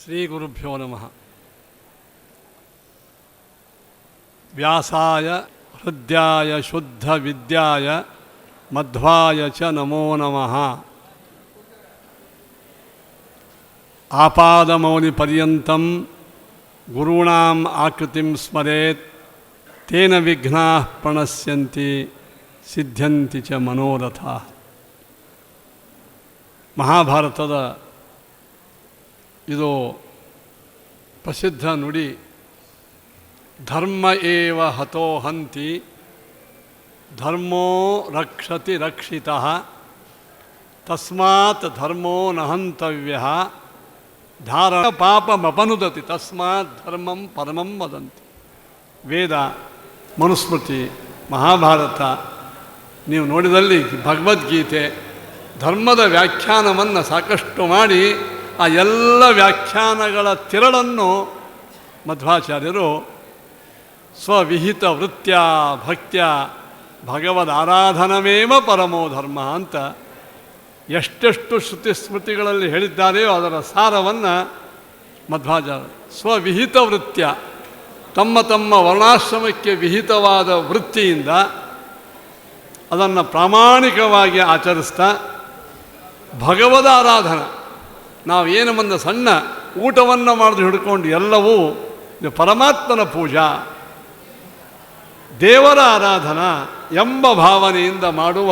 ಶ್ರೀ ಗುರುಭ್ಯೋ ನಮಃ. ವ್ಯಾಸಾಯ ಹೃದ್ಯಾಯ ಶುದ್ಧ ವಿದ್ಯಾಯ ಮಧ್ವಾಯ ಚ ನಮೋ ನಮಃ. ಆಪಾದಮೌಲಿ ಪರ್ಯಂತಂ ಗುರುಣಾಂ ಆಕೃತಿಂ ಸ್ಮರೇತ್ ತೇನ ವಿಘ್ನಾಃ ಪ್ರಣಶ್ಯಂತಿ ಸಿದ್ಧ್ಯಂತಿ ಚ ಮನೋರಥಾಃ. ಮಹಾಭಾರತದ ಇದು ಪ್ರಸಿದ್ಧ ನುಡಿ. ಧರ್ಮ ಏವ ಹತೋ ಹಂತಿ ಧರ್ಮೋ ರಕ್ಷತಿ ರಕ್ಷಿತಃ ತಸ್ಮಾತ್ ಧರ್ಮೋ ನ ಹಂತವ್ಯಃ ಧಾರಣ ಪಾಪಮಪನುದತಿ ತಸ್ಮಾತ್ ಧರ್ಮಂ ಪರಮಂ ವದಂತಿ. ವೇದ, ಮನುಸ್ಮೃತಿ, ಮಹಾಭಾರತ ನೀವು ನೋಡಿದಲ್ಲಿ ಭಗವದ್ಗೀತೆ ಧರ್ಮದ ವ್ಯಾಖ್ಯಾನವನ್ನು ಸಾಕಷ್ಟು ಮಾಡಿ ಆ ಎಲ್ಲ ವ್ಯಾಖ್ಯಾನಗಳ ತಿರಳನ್ನು ಮಧ್ವಾಚಾರ್ಯರು ಸ್ವವಿಹಿತ ವೃತ್ಯ ಭಕ್ತ್ಯ ಭಗವದ್ ಆರಾಧನಮೇವ ಪರಮೋ ಧರ್ಮ ಅಂತ ಎಷ್ಟೆಷ್ಟು ಶ್ರುತಿ ಸ್ಮೃತಿಗಳಲ್ಲಿ ಹೇಳಿದ್ದಾರೆಯೋ ಅದರ ಸಾರವನ್ನು ಮಧ್ವಾಚಾರ್ಯ ಸ್ವವಿಹಿತ ವೃತ್ಯ, ತಮ್ಮ ತಮ್ಮ ವರ್ಣಾಶ್ರಮಕ್ಕೆ ವಿಹಿತವಾದ ವೃತ್ತಿಯಿಂದ ಅದನ್ನು ಪ್ರಾಮಾಣಿಕವಾಗಿ ಆಚರಿಸ್ತಾ ಭಗವದ ಆರಾಧನಾ, ನಾವು ಏನು ಒಂದು ಸಣ್ಣ ಊಟವನ್ನು ಮಾಡಿದು ಹಿಡ್ಕೊಂಡು ಎಲ್ಲವೂ ಇದು ಪರಮಾತ್ಮನ ಪೂಜಾ, ದೇವರ ಆರಾಧನಾ ಎಂಬ ಭಾವನೆಯಿಂದ ಮಾಡುವ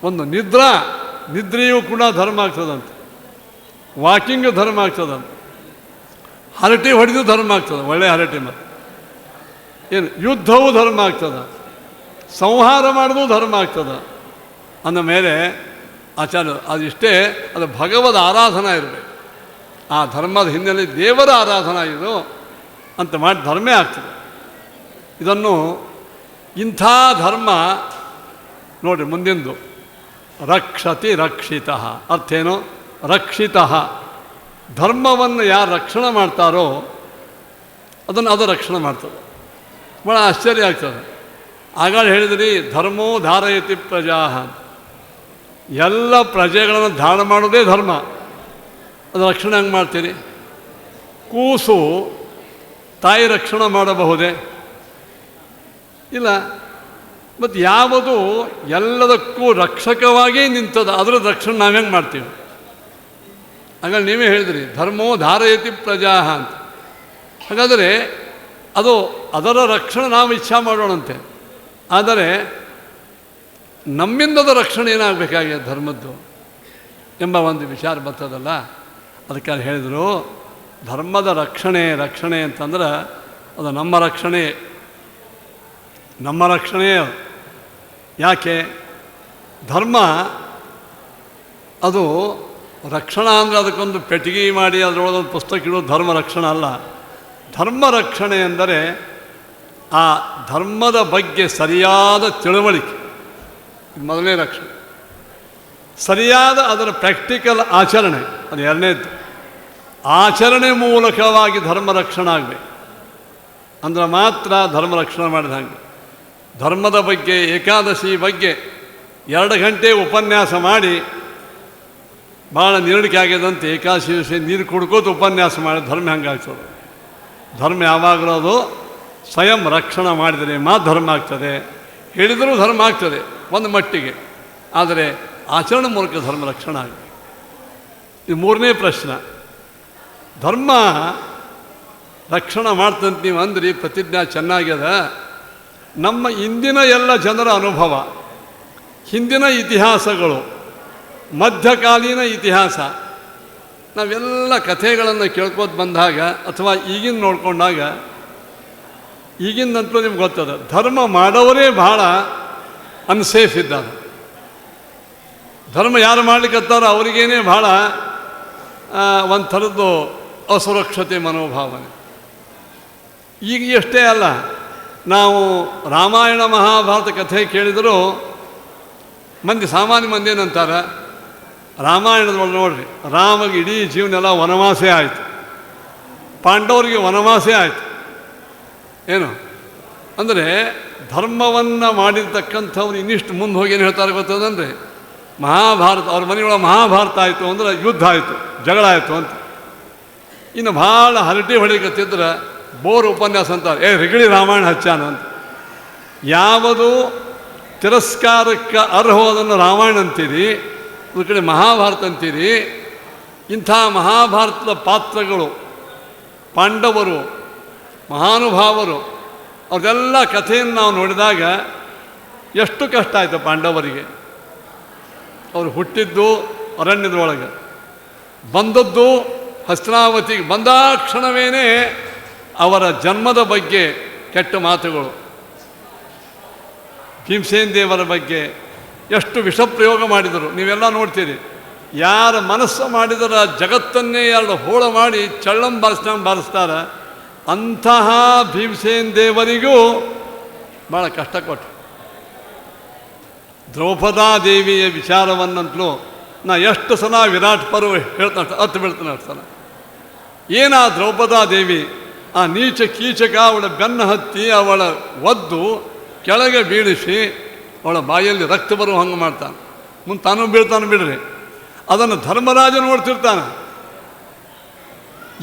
ಒಂದು ನಿದ್ರೆಯೂ ಕೂಡ ಧರ್ಮ ಆಗ್ತದಂತೆ, ವಾಕಿಂಗ್ ಧರ್ಮ ಆಗ್ತದಂತೆ, ಹರಟೆ ಹೊಡೆದು ಧರ್ಮ ಆಗ್ತದೆ, ಒಳ್ಳೆಯ ಹರಟೆ ಮತ್ತು ಏನು ಯುದ್ಧವೂ ಧರ್ಮ ಆಗ್ತದೆ, ಸಂಹಾರ ಮಾಡೋದು ಧರ್ಮ ಆಗ್ತದೆ ಅಂದ ಮೇಲೆ ಆಚಾರ್ಯ ಅದಿಷ್ಟೇ, ಅದು ಭಗವದ್ ಆರಾಧನಾ ಇರಬೇಕು. ಆ ಧರ್ಮದ ಹಿನ್ನೆಲೆ ದೇವರ ಆರಾಧನಾ ಇದು ಅಂತ ಮಾಡಿ ಧರ್ಮೇ ಆಗ್ತದೆ. ಇದನ್ನು ಇಂಥ ಧರ್ಮ ನೋಡಿರಿ ಮುಂದಿಂದು ರಕ್ಷತಿ ರಕ್ಷಿತಃ. ಅರ್ಥ ಏನು? ರಕ್ಷಿತಃ, ಧರ್ಮವನ್ನು ಯಾರು ರಕ್ಷಣೆ ಮಾಡ್ತಾರೋ ಅದು ರಕ್ಷಣೆ ಮಾಡ್ತದೆ. ಭಾಳ ಆಶ್ಚರ್ಯ ಆಗ್ತದೆ. ಆಗಾಗ ಹೇಳಿದ್ರಿ ಧರ್ಮೋ ಧಾರಯತಿ ಪ್ರಜಾ, ಎಲ್ಲ ಪ್ರಜೆಗಳನ್ನು ಧಾರಣ ಮಾಡೋದೇ ಧರ್ಮ. ಅದು ರಕ್ಷಣೆ ಹೆಂಗೆ ಮಾಡ್ತೀರಿ? ಕೂಸು ತಾಯಿ ರಕ್ಷಣೆ ಮಾಡಬಹುದೇ? ಇಲ್ಲ. ಮತ್ತು ಯಾವುದು ಎಲ್ಲದಕ್ಕೂ ರಕ್ಷಕವಾಗೇ ನಿಂತದ ಅದರ ರಕ್ಷಣೆ ನಾವು ಹೆಂಗೆ ಮಾಡ್ತೀವಿ? ಹಾಗಾಗಿ ನೀವೇ ಹೇಳಿದ್ರಿ ಧರ್ಮೋ ಧಾರಯತಿ ಪ್ರಜಾ ಅಂತ. ಹಾಗಾದರೆ ಅದು ಅದರ ರಕ್ಷಣೆ ನಾವು ಇಚ್ಛಾ ಮಾಡೋಣಂತೆ. ಆದರೆ ನಮ್ಮಿಂದದ ರಕ್ಷಣೆ ಏನಾಗಬೇಕಾಗಿದೆ ಧರ್ಮದ್ದು ಎಂಬ ಒಂದು ವಿಚಾರ ಬರ್ತದಲ್ಲ. ಅದಕ್ಕೆ ಹೇಳಿದರು ಧರ್ಮದ ರಕ್ಷಣೆ ಅಂತಂದ್ರೆ ಅದು ನಮ್ಮ ರಕ್ಷಣೆ. ಯಾಕೆ? ಧರ್ಮ ಅದು ರಕ್ಷಣಾ ಅಂದರೆ ಅದಕ್ಕೊಂದು ಪೆಟ್ಟಿಗೆ ಮಾಡಿ ಅದರೊಳಗೊಂದು ಪುಸ್ತಕ ಇಡೋದು ಧರ್ಮ ರಕ್ಷಣೆ ಅಲ್ಲ. ಧರ್ಮ ರಕ್ಷಣೆ ಎಂದರೆ ಆ ಧರ್ಮದ ಬಗ್ಗೆ ಸರಿಯಾದ ತಿಳುವಳಿಕೆ, ಮೊದಲನೇ ರಕ್ಷಣೆ. ಸರಿಯಾದ ಅದರ ಪ್ರಾಕ್ಟಿಕಲ್ ಆಚರಣೆ, ಅದು ಎರಡನೇದ್ದು. ಆಚರಣೆ ಮೂಲಕವಾಗಿ ಧರ್ಮ ರಕ್ಷಣೆ ಆಗಬೇಕು ಅಂದ್ರೆ ಮಾತ್ರ ಧರ್ಮ ರಕ್ಷಣೆ ಮಾಡಿದ ಹಾಗೆ. ಧರ್ಮದ ಬಗ್ಗೆ, ಏಕಾದಶಿ ಬಗ್ಗೆ 2 ಗಂಟೆ ಉಪನ್ಯಾಸ ಮಾಡಿ ಭಾಳ ನೀರಡಿಕೆ ಆಗ್ಯದಂತೆ ಏಕಾದಶಿ ದಿವಸ ನೀರು ಕುಡ್ಕೋತ ಉಪನ್ಯಾಸ ಮಾಡಿ ಧರ್ಮ ಹೆಂಗಾಗ್ತದೆ? ಧರ್ಮ ಯಾವಾಗಲೂ ಅದು ಸ್ವಯಂ ರಕ್ಷಣೆ ಮಾಡಿದರೆ ಮಾತ್ರ ಧರ್ಮ ಆಗ್ತದೆ. ಹೇಳಿದರೂ ಧರ್ಮ ಆಗ್ತದೆ ಒಂದು ಮಟ್ಟಿಗೆ, ಆದರೆ ಆಚರಣೆ ಮೂಲಕ ಧರ್ಮ ರಕ್ಷಣೆ ಆಗಬೇಕು. ಇದು ಮೂರನೇ ಪ್ರಶ್ನೆ. ಧರ್ಮ ರಕ್ಷಣೆ ಮಾಡ್ತಂತ ನೀವು ಅಂದ್ರಿ, ಪ್ರತಿಜ್ಞಾ ಚೆನ್ನಾಗ್ಯದ. ನಮ್ಮ ಇಂದಿನ ಎಲ್ಲ ಜನರ ಅನುಭವ, ಹಿಂದಿನ ಇತಿಹಾಸಗಳು, ಮಧ್ಯಕಾಲೀನ ಇತಿಹಾಸ, ನಾವೆಲ್ಲ ಕಥೆಗಳನ್ನು ಕೇಳ್ಕೋತ ಬಂದಾಗ ಅಥವಾ ಈಗಿನ ನೋಡ್ಕೊಂಡಾಗ, ಈಗಿನಂತೂ ನಿಮ್ಗೆ ಗೊತ್ತದ ಧರ್ಮ ಮಾಡೋರೇ ಭಾಳ ಅನ್ಸೇಫ್ ಇದ್ದಾರೆ. ಧರ್ಮ ಯಾರು ಮಾಡ್ಲಿಕ್ಕತ್ತಾರೋ ಅವರಿಗೇನೆ ಭಾಳ ಒಂದು ಥರದ್ದು ಅಸುರಕ್ಷತೆ ಮನೋಭಾವನೆ. ಈಗ ಎಷ್ಟೇ ಅಲ್ಲ, ನಾವು ರಾಮಾಯಣ ಮಹಾಭಾರತ ಕಥೆ ಕೇಳಿದರೂ ಸಾಮಾನ್ಯ ಮಂದಿ ಏನಂತಾರೆ, ರಾಮಾಯಣದೊಳಗೆ ನೋಡ್ರಿ ರಾಮಗೆ ಇಡೀ ಜೀವನೆಲ್ಲ ವನವಾಸೇ ಆಯಿತು, ಪಾಂಡವರಿಗೆ ವನವಾಸೇ ಆಯಿತು. ಏನು ಅಂದರೆ ಧರ್ಮವನ್ನು ಮಾಡಿರ್ತಕ್ಕಂಥವ್ರು ಇನ್ನಿಷ್ಟು ಮುಂದೆ ಹೋಗಿ ಏನು ಹೇಳ್ತಾರೆ ಗೊತ್ತದಂದರೆ, ಮಹಾಭಾರತ ಅವ್ರ ಮನೆಯೊಳಗೆ ಮಹಾಭಾರತ ಆಯಿತು ಅಂದರೆ ಯುದ್ಧ ಆಯಿತು, ಜಗಳ ಆಯಿತು ಅಂತ. ಇನ್ನು ಭಾಳ ಹರಟಿ ಹೊಡಿಕತ್ತಿದ್ರೆ ಬೋರ್ ಉಪನ್ಯಾಸ ಅಂತಾರೆ, ರಿಗಳಿ ರಾಮಾಯಣ ಹಚ್ಚಾನ ಅಂತ. ಯಾವುದು ತಿರಸ್ಕಾರಕ್ಕೆ ಅರ್ಹವಾದನ್ನು ರಾಮಾಯಣ ಅಂತೀರಿ, ಒಂದು ಕಡೆ ಮಹಾಭಾರತ ಅಂತೀರಿ. ಇಂಥ ಮಹಾಭಾರತದ ಪಾತ್ರಗಳು, ಪಾಂಡವರು, ಮಹಾನುಭಾವರು, ಅವ್ರದೆಲ್ಲ ಕಥೆಯನ್ನು ನಾವು ನೋಡಿದಾಗ ಎಷ್ಟು ಕಷ್ಟ ಆಯಿತು ಪಾಂಡವರಿಗೆ. ಅವರು ಹುಟ್ಟಿದ್ದು ಅರಣ್ಯದೊಳಗೆ, ಬಂದದ್ದು ಹಸ್ತಿನಾವತಿಗೆ ಬಂದಾಕ್ಷಣವೇನೆ ಅವರ ಜನ್ಮದ ಬಗ್ಗೆ ಕೆಟ್ಟ ಮಾತುಗಳು, ಭೀಮಸೇನ ದೇವರ ಬಗ್ಗೆ ಎಷ್ಟು ವಿಷಪ್ರಯೋಗ ಮಾಡಿದರು ನೀವೆಲ್ಲ ನೋಡ್ತೀರಿ. ಯಾರ ಮನಸ್ಸು ಮಾಡಿದರ ಜಗತ್ತನ್ನೇ ಎರಡು ಹೋಳ ಮಾಡಿ ಚಳ್ಳಂ ಬಾರಿಸ್ತಾರೆ. ಅಂತಹ ಭೀಮಸೇನ ದೇವರಿಗೂ ಭಾಳ ಕಷ್ಟ ಕೊಟ್ಟರು. ದ್ರೌಪದಾದೇವಿಯ ವಿಚಾರವನ್ನಂತಲೂ ನಾ ಎಷ್ಟು ಸಲ ವಿರಾಟ್ ಪರ್ವ ಹೇಳ್ತಾನೆ, ಹತ್ತು ಬೀಳ್ತಾನೆ ಅಷ್ಟು ಸಲ. ಏನ ದ್ರೌಪದಾದೇವಿ ಆ ನೀಚ ಕೀಚಕ ಅವಳ ಬೆನ್ನು ಹತ್ತಿ ಅವಳ ಒದ್ದು ಕೆಳಗೆ ಬೀಳಿಸಿ ಅವಳ ಬಾಯಲ್ಲಿ ರಕ್ತ ಬರುವ ಹಂಗೆ ಮಾಡ್ತಾನೆ. ಮುಂದೆ ತಾನು ಬೀಳ್ತಾನೆ ಬಿಡ್ರಿ, ಅದನ್ನು ಧರ್ಮರಾಜ ನೋಡ್ತಿರ್ತಾನೆ.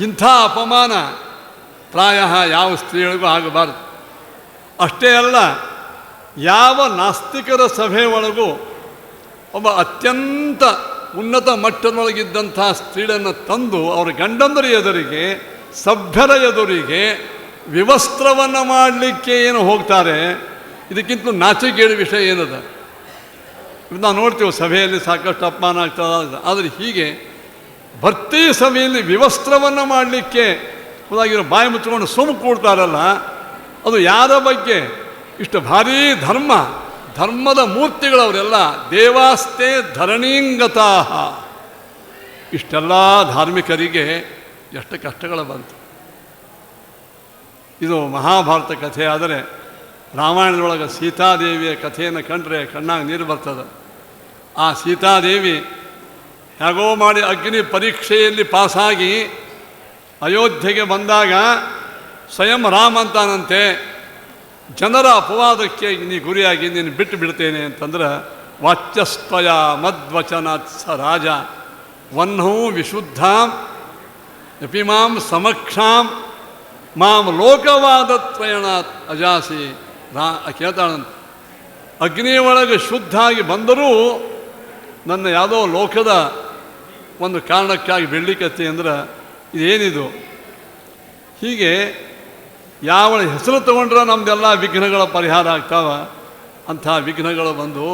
ಇಂಥ ಅಪಮಾನ ಪ್ರಾಯ ಯಾವ ಸ್ತ್ರೀಗಳಿಗೂ ಆಗಬಾರ್ದು. ಅಷ್ಟೇ ಅಲ್ಲ, ಯಾವ ನಾಸ್ತಿಕರ ಸಭೆ ಒಳಗೂ ಒಬ್ಬ ಅತ್ಯಂತ ಉನ್ನತ ಮಟ್ಟದೊಳಗಿದ್ದಂಥ ಸ್ತ್ರೀಗಳನ್ನು ತಂದು ಅವರ ಗಂಡಂದರ ಎದುರಿಗೆ, ಸಭ್ಯರ ಎದುರಿಗೆ ವಿವಸ್ತ್ರವನ್ನು ಮಾಡಲಿಕ್ಕೆ ಏನು ಹೋಗ್ತಾರೆ, ಇದಕ್ಕಿಂತ ನಾಚಿಕೆಗೇಡು ವಿಷಯ ಏನದ? ನಾವು ನೋಡ್ತೀವಿ ಸಭೆಯಲ್ಲಿ ಸಾಕಷ್ಟು ಅಪಮಾನ ಆಗ್ತದೆ. ಆದರೆ ಹೀಗೆ ಭರ್ತಿ ಸಭೆಯಲ್ಲಿ ವಿವಸ್ತ್ರವನ್ನು ಮಾಡಲಿಕ್ಕೆ ಹೋದಾಗಿರೋ ಬಾಯಿ ಮುಚ್ಚಿಕೊಂಡು ಸುಮ್ಮ ಕೂಡ್ತಾರಲ್ಲ, ಅದು ಯಾರ ಬಗ್ಗೆ? ಇಷ್ಟು ಭಾರೀ ಧರ್ಮದ ಮೂರ್ತಿಗಳವರೆಲ್ಲ ದೇವಾಸ್ತೆ ಧರಣೀಂಗತಾ. ಇಷ್ಟೆಲ್ಲ ಧಾರ್ಮಿಕರಿಗೆ ಎಷ್ಟು ಕಷ್ಟಗಳು ಬಂತು. ಇದು ಮಹಾಭಾರತ ಕಥೆ. ಆದರೆ ರಾಮಾಯಣದೊಳಗೆ ಸೀತಾದೇವಿಯ ಕಥೆಯನ್ನು ಕಂಡ್ರೆ ಕಣ್ಣಾಗ ನೀರು ಬರ್ತದೆ. ಆ ಸೀತಾದೇವಿ ಹೇಗೋ ಮಾಡಿ ಅಗ್ನಿ ಪರೀಕ್ಷೆಯಲ್ಲಿ ಪಾಸಾಗಿ ಅಯೋಧ್ಯೆಗೆ ಬಂದಾಗ ಸ್ವಯಂ ರಾಮ ಅಂತಾನಂತೆ, ಜನರ ಅಪವಾದಕ್ಕೆ ನೀ ಗುರಿಯಾಗಿ ನೀನು ಬಿಟ್ಟು ಬಿಡ್ತೇನೆ ಅಂತಂದ್ರೆ, ವಾಚ್ಯಸ್ತ್ವಯ ಮದ್ವಚನಾತ್ ಸ ರಾಜ ವಹ್ನೋ ವಿಶುದ್ಧಾಂ ಯಪಿಮಾಂ ಸಮಕ್ಷಾಂ ಮಾಂ ಲೋಕವಾದತ್ರಯಣಾತ್ ಅಜಾಸಿ. ಕೇಳ್ತಾಳಂತ, ಅಗ್ನಿ ಒಳಗೆ ಶುದ್ಧ ಆಗಿ ಬಂದರೂ ನನ್ನ ಯಾವುದೋ ಲೋಕದ ಒಂದು ಕಾರಣಕ್ಕಾಗಿ ಬೆಳ್ಳಿಕತ್ತಿ ಅಂದ್ರೆ ಇದೇನಿದು? ಹೀಗೆ ಯಾವಳ ಹೆಸರು ತಗೊಂಡ್ರೆ ನಮ್ಮದೆಲ್ಲ ವಿಘ್ನಗಳ ಪರಿಹಾರ ಆಗ್ತಾವ. ಅಂಥ ವಿಘ್ನಗಳು ಬಂದು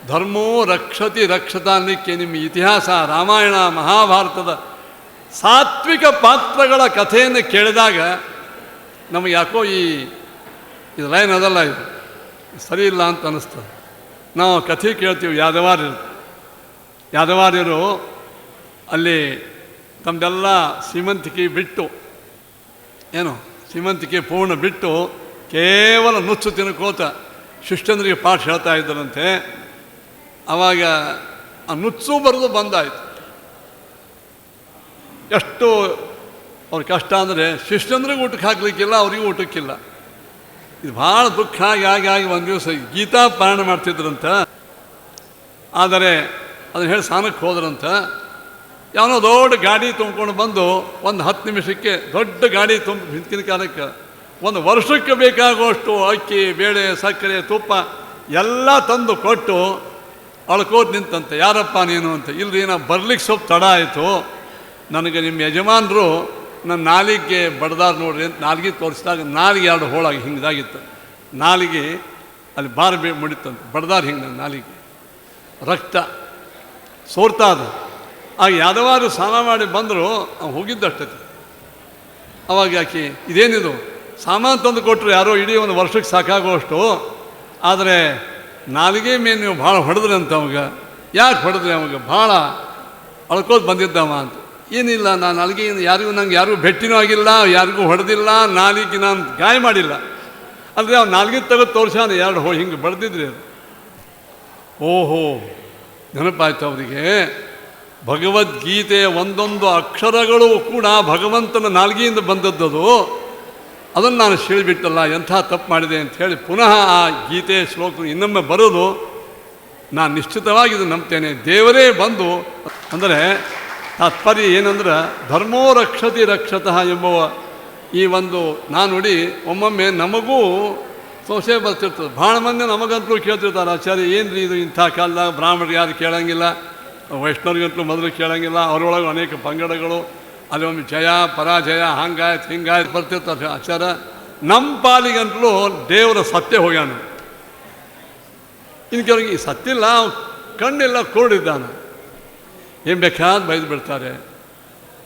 ಧರ್ಮೋ ರಕ್ಷತಿ ರಕ್ಷತ ಅನ್ನಲಿಕ್ಕೆ ನಿಮ್ಮ ಇತಿಹಾಸ, ರಾಮಾಯಣ ಮಹಾಭಾರತದ ಸಾತ್ವಿಕ ಪಾತ್ರಗಳ ಕಥೆಯನ್ನು ಕೇಳಿದಾಗ ನಮಗೆ ಯಾಕೋ ಇದು ಲೈನ್ ಅದಲ್ಲ, ಇದು ಸರಿ ಇಲ್ಲ ಅಂತ ಅನ್ನಿಸ್ತದೆ. ನಾವು ಕಥೆ ಕೇಳ್ತೀವಿ. ಯಾದವಾರ್ಯರು ಅಲ್ಲಿ ತಮ್ಮದೆಲ್ಲ ಸೀಮಂತಿಕೆ ಬಿಟ್ಟು, ಸೀಮಂತಿಕೆ ಪೂರ್ಣ ಬಿಟ್ಟು ಕೇವಲ ನುಚ್ಚು ತಿನ್ಕೋತ ಶಿಷ್ಯಂದ್ರಿಗೆ ಪಾಠ ಹೇಳ್ತಾ ಇದ್ದರಂತೆ. ಆವಾಗ ಆ ನುಚ್ಚು ಬರೆದು ಬಂದಾಯಿತು. ಎಷ್ಟು ಅವ್ರ ಕಷ್ಟ ಅಂದರೆ ಶಿಷ್ಯಂದ್ರಿಗೆ ಊಟಕ್ಕೆ ಹಾಕ್ಲಿಕ್ಕಿಲ್ಲ, ಅವರಿಗೂ ಊಟಕ್ಕಿಲ್ಲ. ಇದು ಭಾಳ ದುಃಖ ಆಗಿ ಒಂದು ದಿವಸ ಗೀತಾ ಪಾರಾಯಣ ಮಾಡ್ತಿದ್ರಂತ. ಆದರೆ ಅದನ್ನು ಹೇಳಿ ಸ್ನಾನಕ್ಕೆ ಹೋದ್ರಂತ. ಯಾವನೋ ದೊಡ್ಡ ಗಾಡಿ ತುಂಬ್ಕೊಂಡು ಬಂದು ಒಂದು 10 ನಿಮಿಷಕ್ಕೆ ದೊಡ್ಡ ಗಾಡಿ ಹಿಂದಿನ ಕಾಲಕ್ಕೆ ಒಂದು ವರ್ಷಕ್ಕೆ ಬೇಕಾಗುವಷ್ಟು ಅಕ್ಕಿ, ಬೇಳೆ, ಸಕ್ಕರೆ, ತುಪ್ಪ ಎಲ್ಲ ತಂದು ಕೊಟ್ಟು ಅಳ್ಕೋದು ನಿಂತಂತೆ. ಯಾರಪ್ಪ ನೀನು ಅಂತ. ಇಲ್ಲರಿ, ನಾ ಬರ್ಲಿಕ್ಕೆ ಸ್ವಲ್ಪ ತಡ ಆಯಿತು, ನನಗೆ ನಿಮ್ಮ ಯಜಮಾನರು ನನ್ನ ನಾಲಿಗೆ ಬಡ್ದಾರ ನೋಡ್ರಿ ಅಂತ ನಾಲಿಗೆ ತೋರಿಸಿದಾಗ ನಾಲಿಗೆ 2 ಹೋಳಾಗಿ ಹಿಂಗಿದಾಗಿತ್ತು. ನಾಲಿಗೆ ಅಲ್ಲಿ ಮುಡಿತಂತೆ, ಬಡ್ದಾರ ಹಿಂಗೆ ನನ್ನ ನಾಲಿಗೆ, ರಕ್ತ ಸೋರ್ತಾ ಅದು. ಆಗ ಯಾದವಾರು ಸ್ನಾನ ಮಾಡಿ ಬಂದರು. ಹೋಗಿದ್ದಷ್ಟತಿ. ಅವಾಗ ಆಕೆ ಇದೇನಿದು ಸಾಮಾನು ತಂದು ಕೊಟ್ಟರು, ಯಾರೋ ಇಡೀ ಒಂದು ವರ್ಷಕ್ಕೆ ಸಾಕಾಗುವಷ್ಟು. ಆದರೆ ನಾಲಿಗೆ ಮೇಲೆ ನೀವು ಭಾಳ ಹೊಡೆದ್ರಿ ಅಂತ. ಅವಾಗ ಯಾಕೆ ಹೊಡೆದ್ರಿ? ಅವಾಗ ಭಾಳ ಅಳ್ಕೋದು ಬಂದಿದ್ದವ ಅಂತ. ಏನಿಲ್ಲ, ನಾನು ನಾಲಿಗೆ ನಂಗೆ ಯಾರಿಗೂ ಭೆಟ್ಟಿನೂ ಆಗಿಲ್ಲ, ಯಾರಿಗೂ ಹೊಡೆದಿಲ್ಲ, ನಾಲಿಗೆ ನಾನು ಗಾಯ ಮಾಡಿಲ್ಲ. ಅಂದರೆ ಅವ್ನು ನಾಲ್ಗೆ ತೆಗೆದು ತೋರಿಸಾನ 2 ಹಿಂಗೆ ಬಡ್ದಿದ್ರಿ ಅದು. ಓಹೋ, ನೆನಪಾಯ್ತು ಅವರಿಗೆ. ಭಗವದ್ಗೀತೆಯ ಒಂದೊಂದು ಅಕ್ಷರಗಳು ಕೂಡ ಭಗವಂತನ ನಾಲ್ಗೆಯಿಂದ ಬಂದದ್ದದು. ಅದನ್ನು ನಾನು ಹೇಳಿಬಿಟ್ಟಲ್ಲ, ಎಂಥ ತಪ್ಪು ಮಾಡಿದೆ ಅಂಥೇಳಿ ಪುನಃ ಆ ಗೀತೆಯ ಶ್ಲೋಕ ಇನ್ನೊಮ್ಮೆ ಬರೋದು. ನಾನು ನಿಶ್ಚಿತವಾಗಿ ಇದು ನಂಬ್ತೇನೆ. ದೇವರೇ ಬಂದು ಅಂದರೆ ತಾತ್ಪರ್ಯ ಏನಂದ್ರೆ ಧರ್ಮೋ ರಕ್ಷತಿ ರಕ್ಷತಃ ಎಂಬುವ ಈ ಒಂದು ನಾನುಡಿ ಒಮ್ಮೊಮ್ಮೆ ನಮಗೂ ಸಂಶಯ ಬರ್ತಿರ್ತದೆ. ಭಾಳ ಮಂದಿ ನಮಗಂತಲೂ ಕೇಳ್ತಿರ್ತಾರೆ, ಆಚಾರ್ಯ ಏನು ರೀ ಇದು ಇಂಥ ಕಾಲದಾಗ ಬ್ರಾಹ್ಮಣರಿಗೆ ಯಾರು ಕೇಳಂಗಿಲ್ಲ, ವೈಷ್ಣವ್ರಿಗಂತಲೂ ಮೊದಲು ಕೇಳಂಗಿಲ್ಲ, ಅವರೊಳಗೆ ಅನೇಕ ಪಂಗಡಗಳು, ಅಲ್ಲಿ ಒಮ್ಮೆ ಜಯ ಪರಾಜಯ ಹಂಗಾಯ್ತು ಹಿಂಗಾಯ್ತು ಬರ್ತಿರ್ತಾರೆ. ಆಚಾರ್ಯ ನಮ್ಮ ಪಾಲಿಗಂತಲೂ ದೇವರ ಸತ್ಯ ಹೋಗ್ಯಾನ. ಇನ್ನು ಕೆಲವ್ರಿಗೆ ಈ ಸತ್ತಿಲ್ಲ, ಕಣ್ಣೆಲ್ಲ ಕೂಡಿದ್ದಾನೆ, ಏನು ಬೇಕಾದ ಬೈದು ಬಿಡ್ತಾರೆ.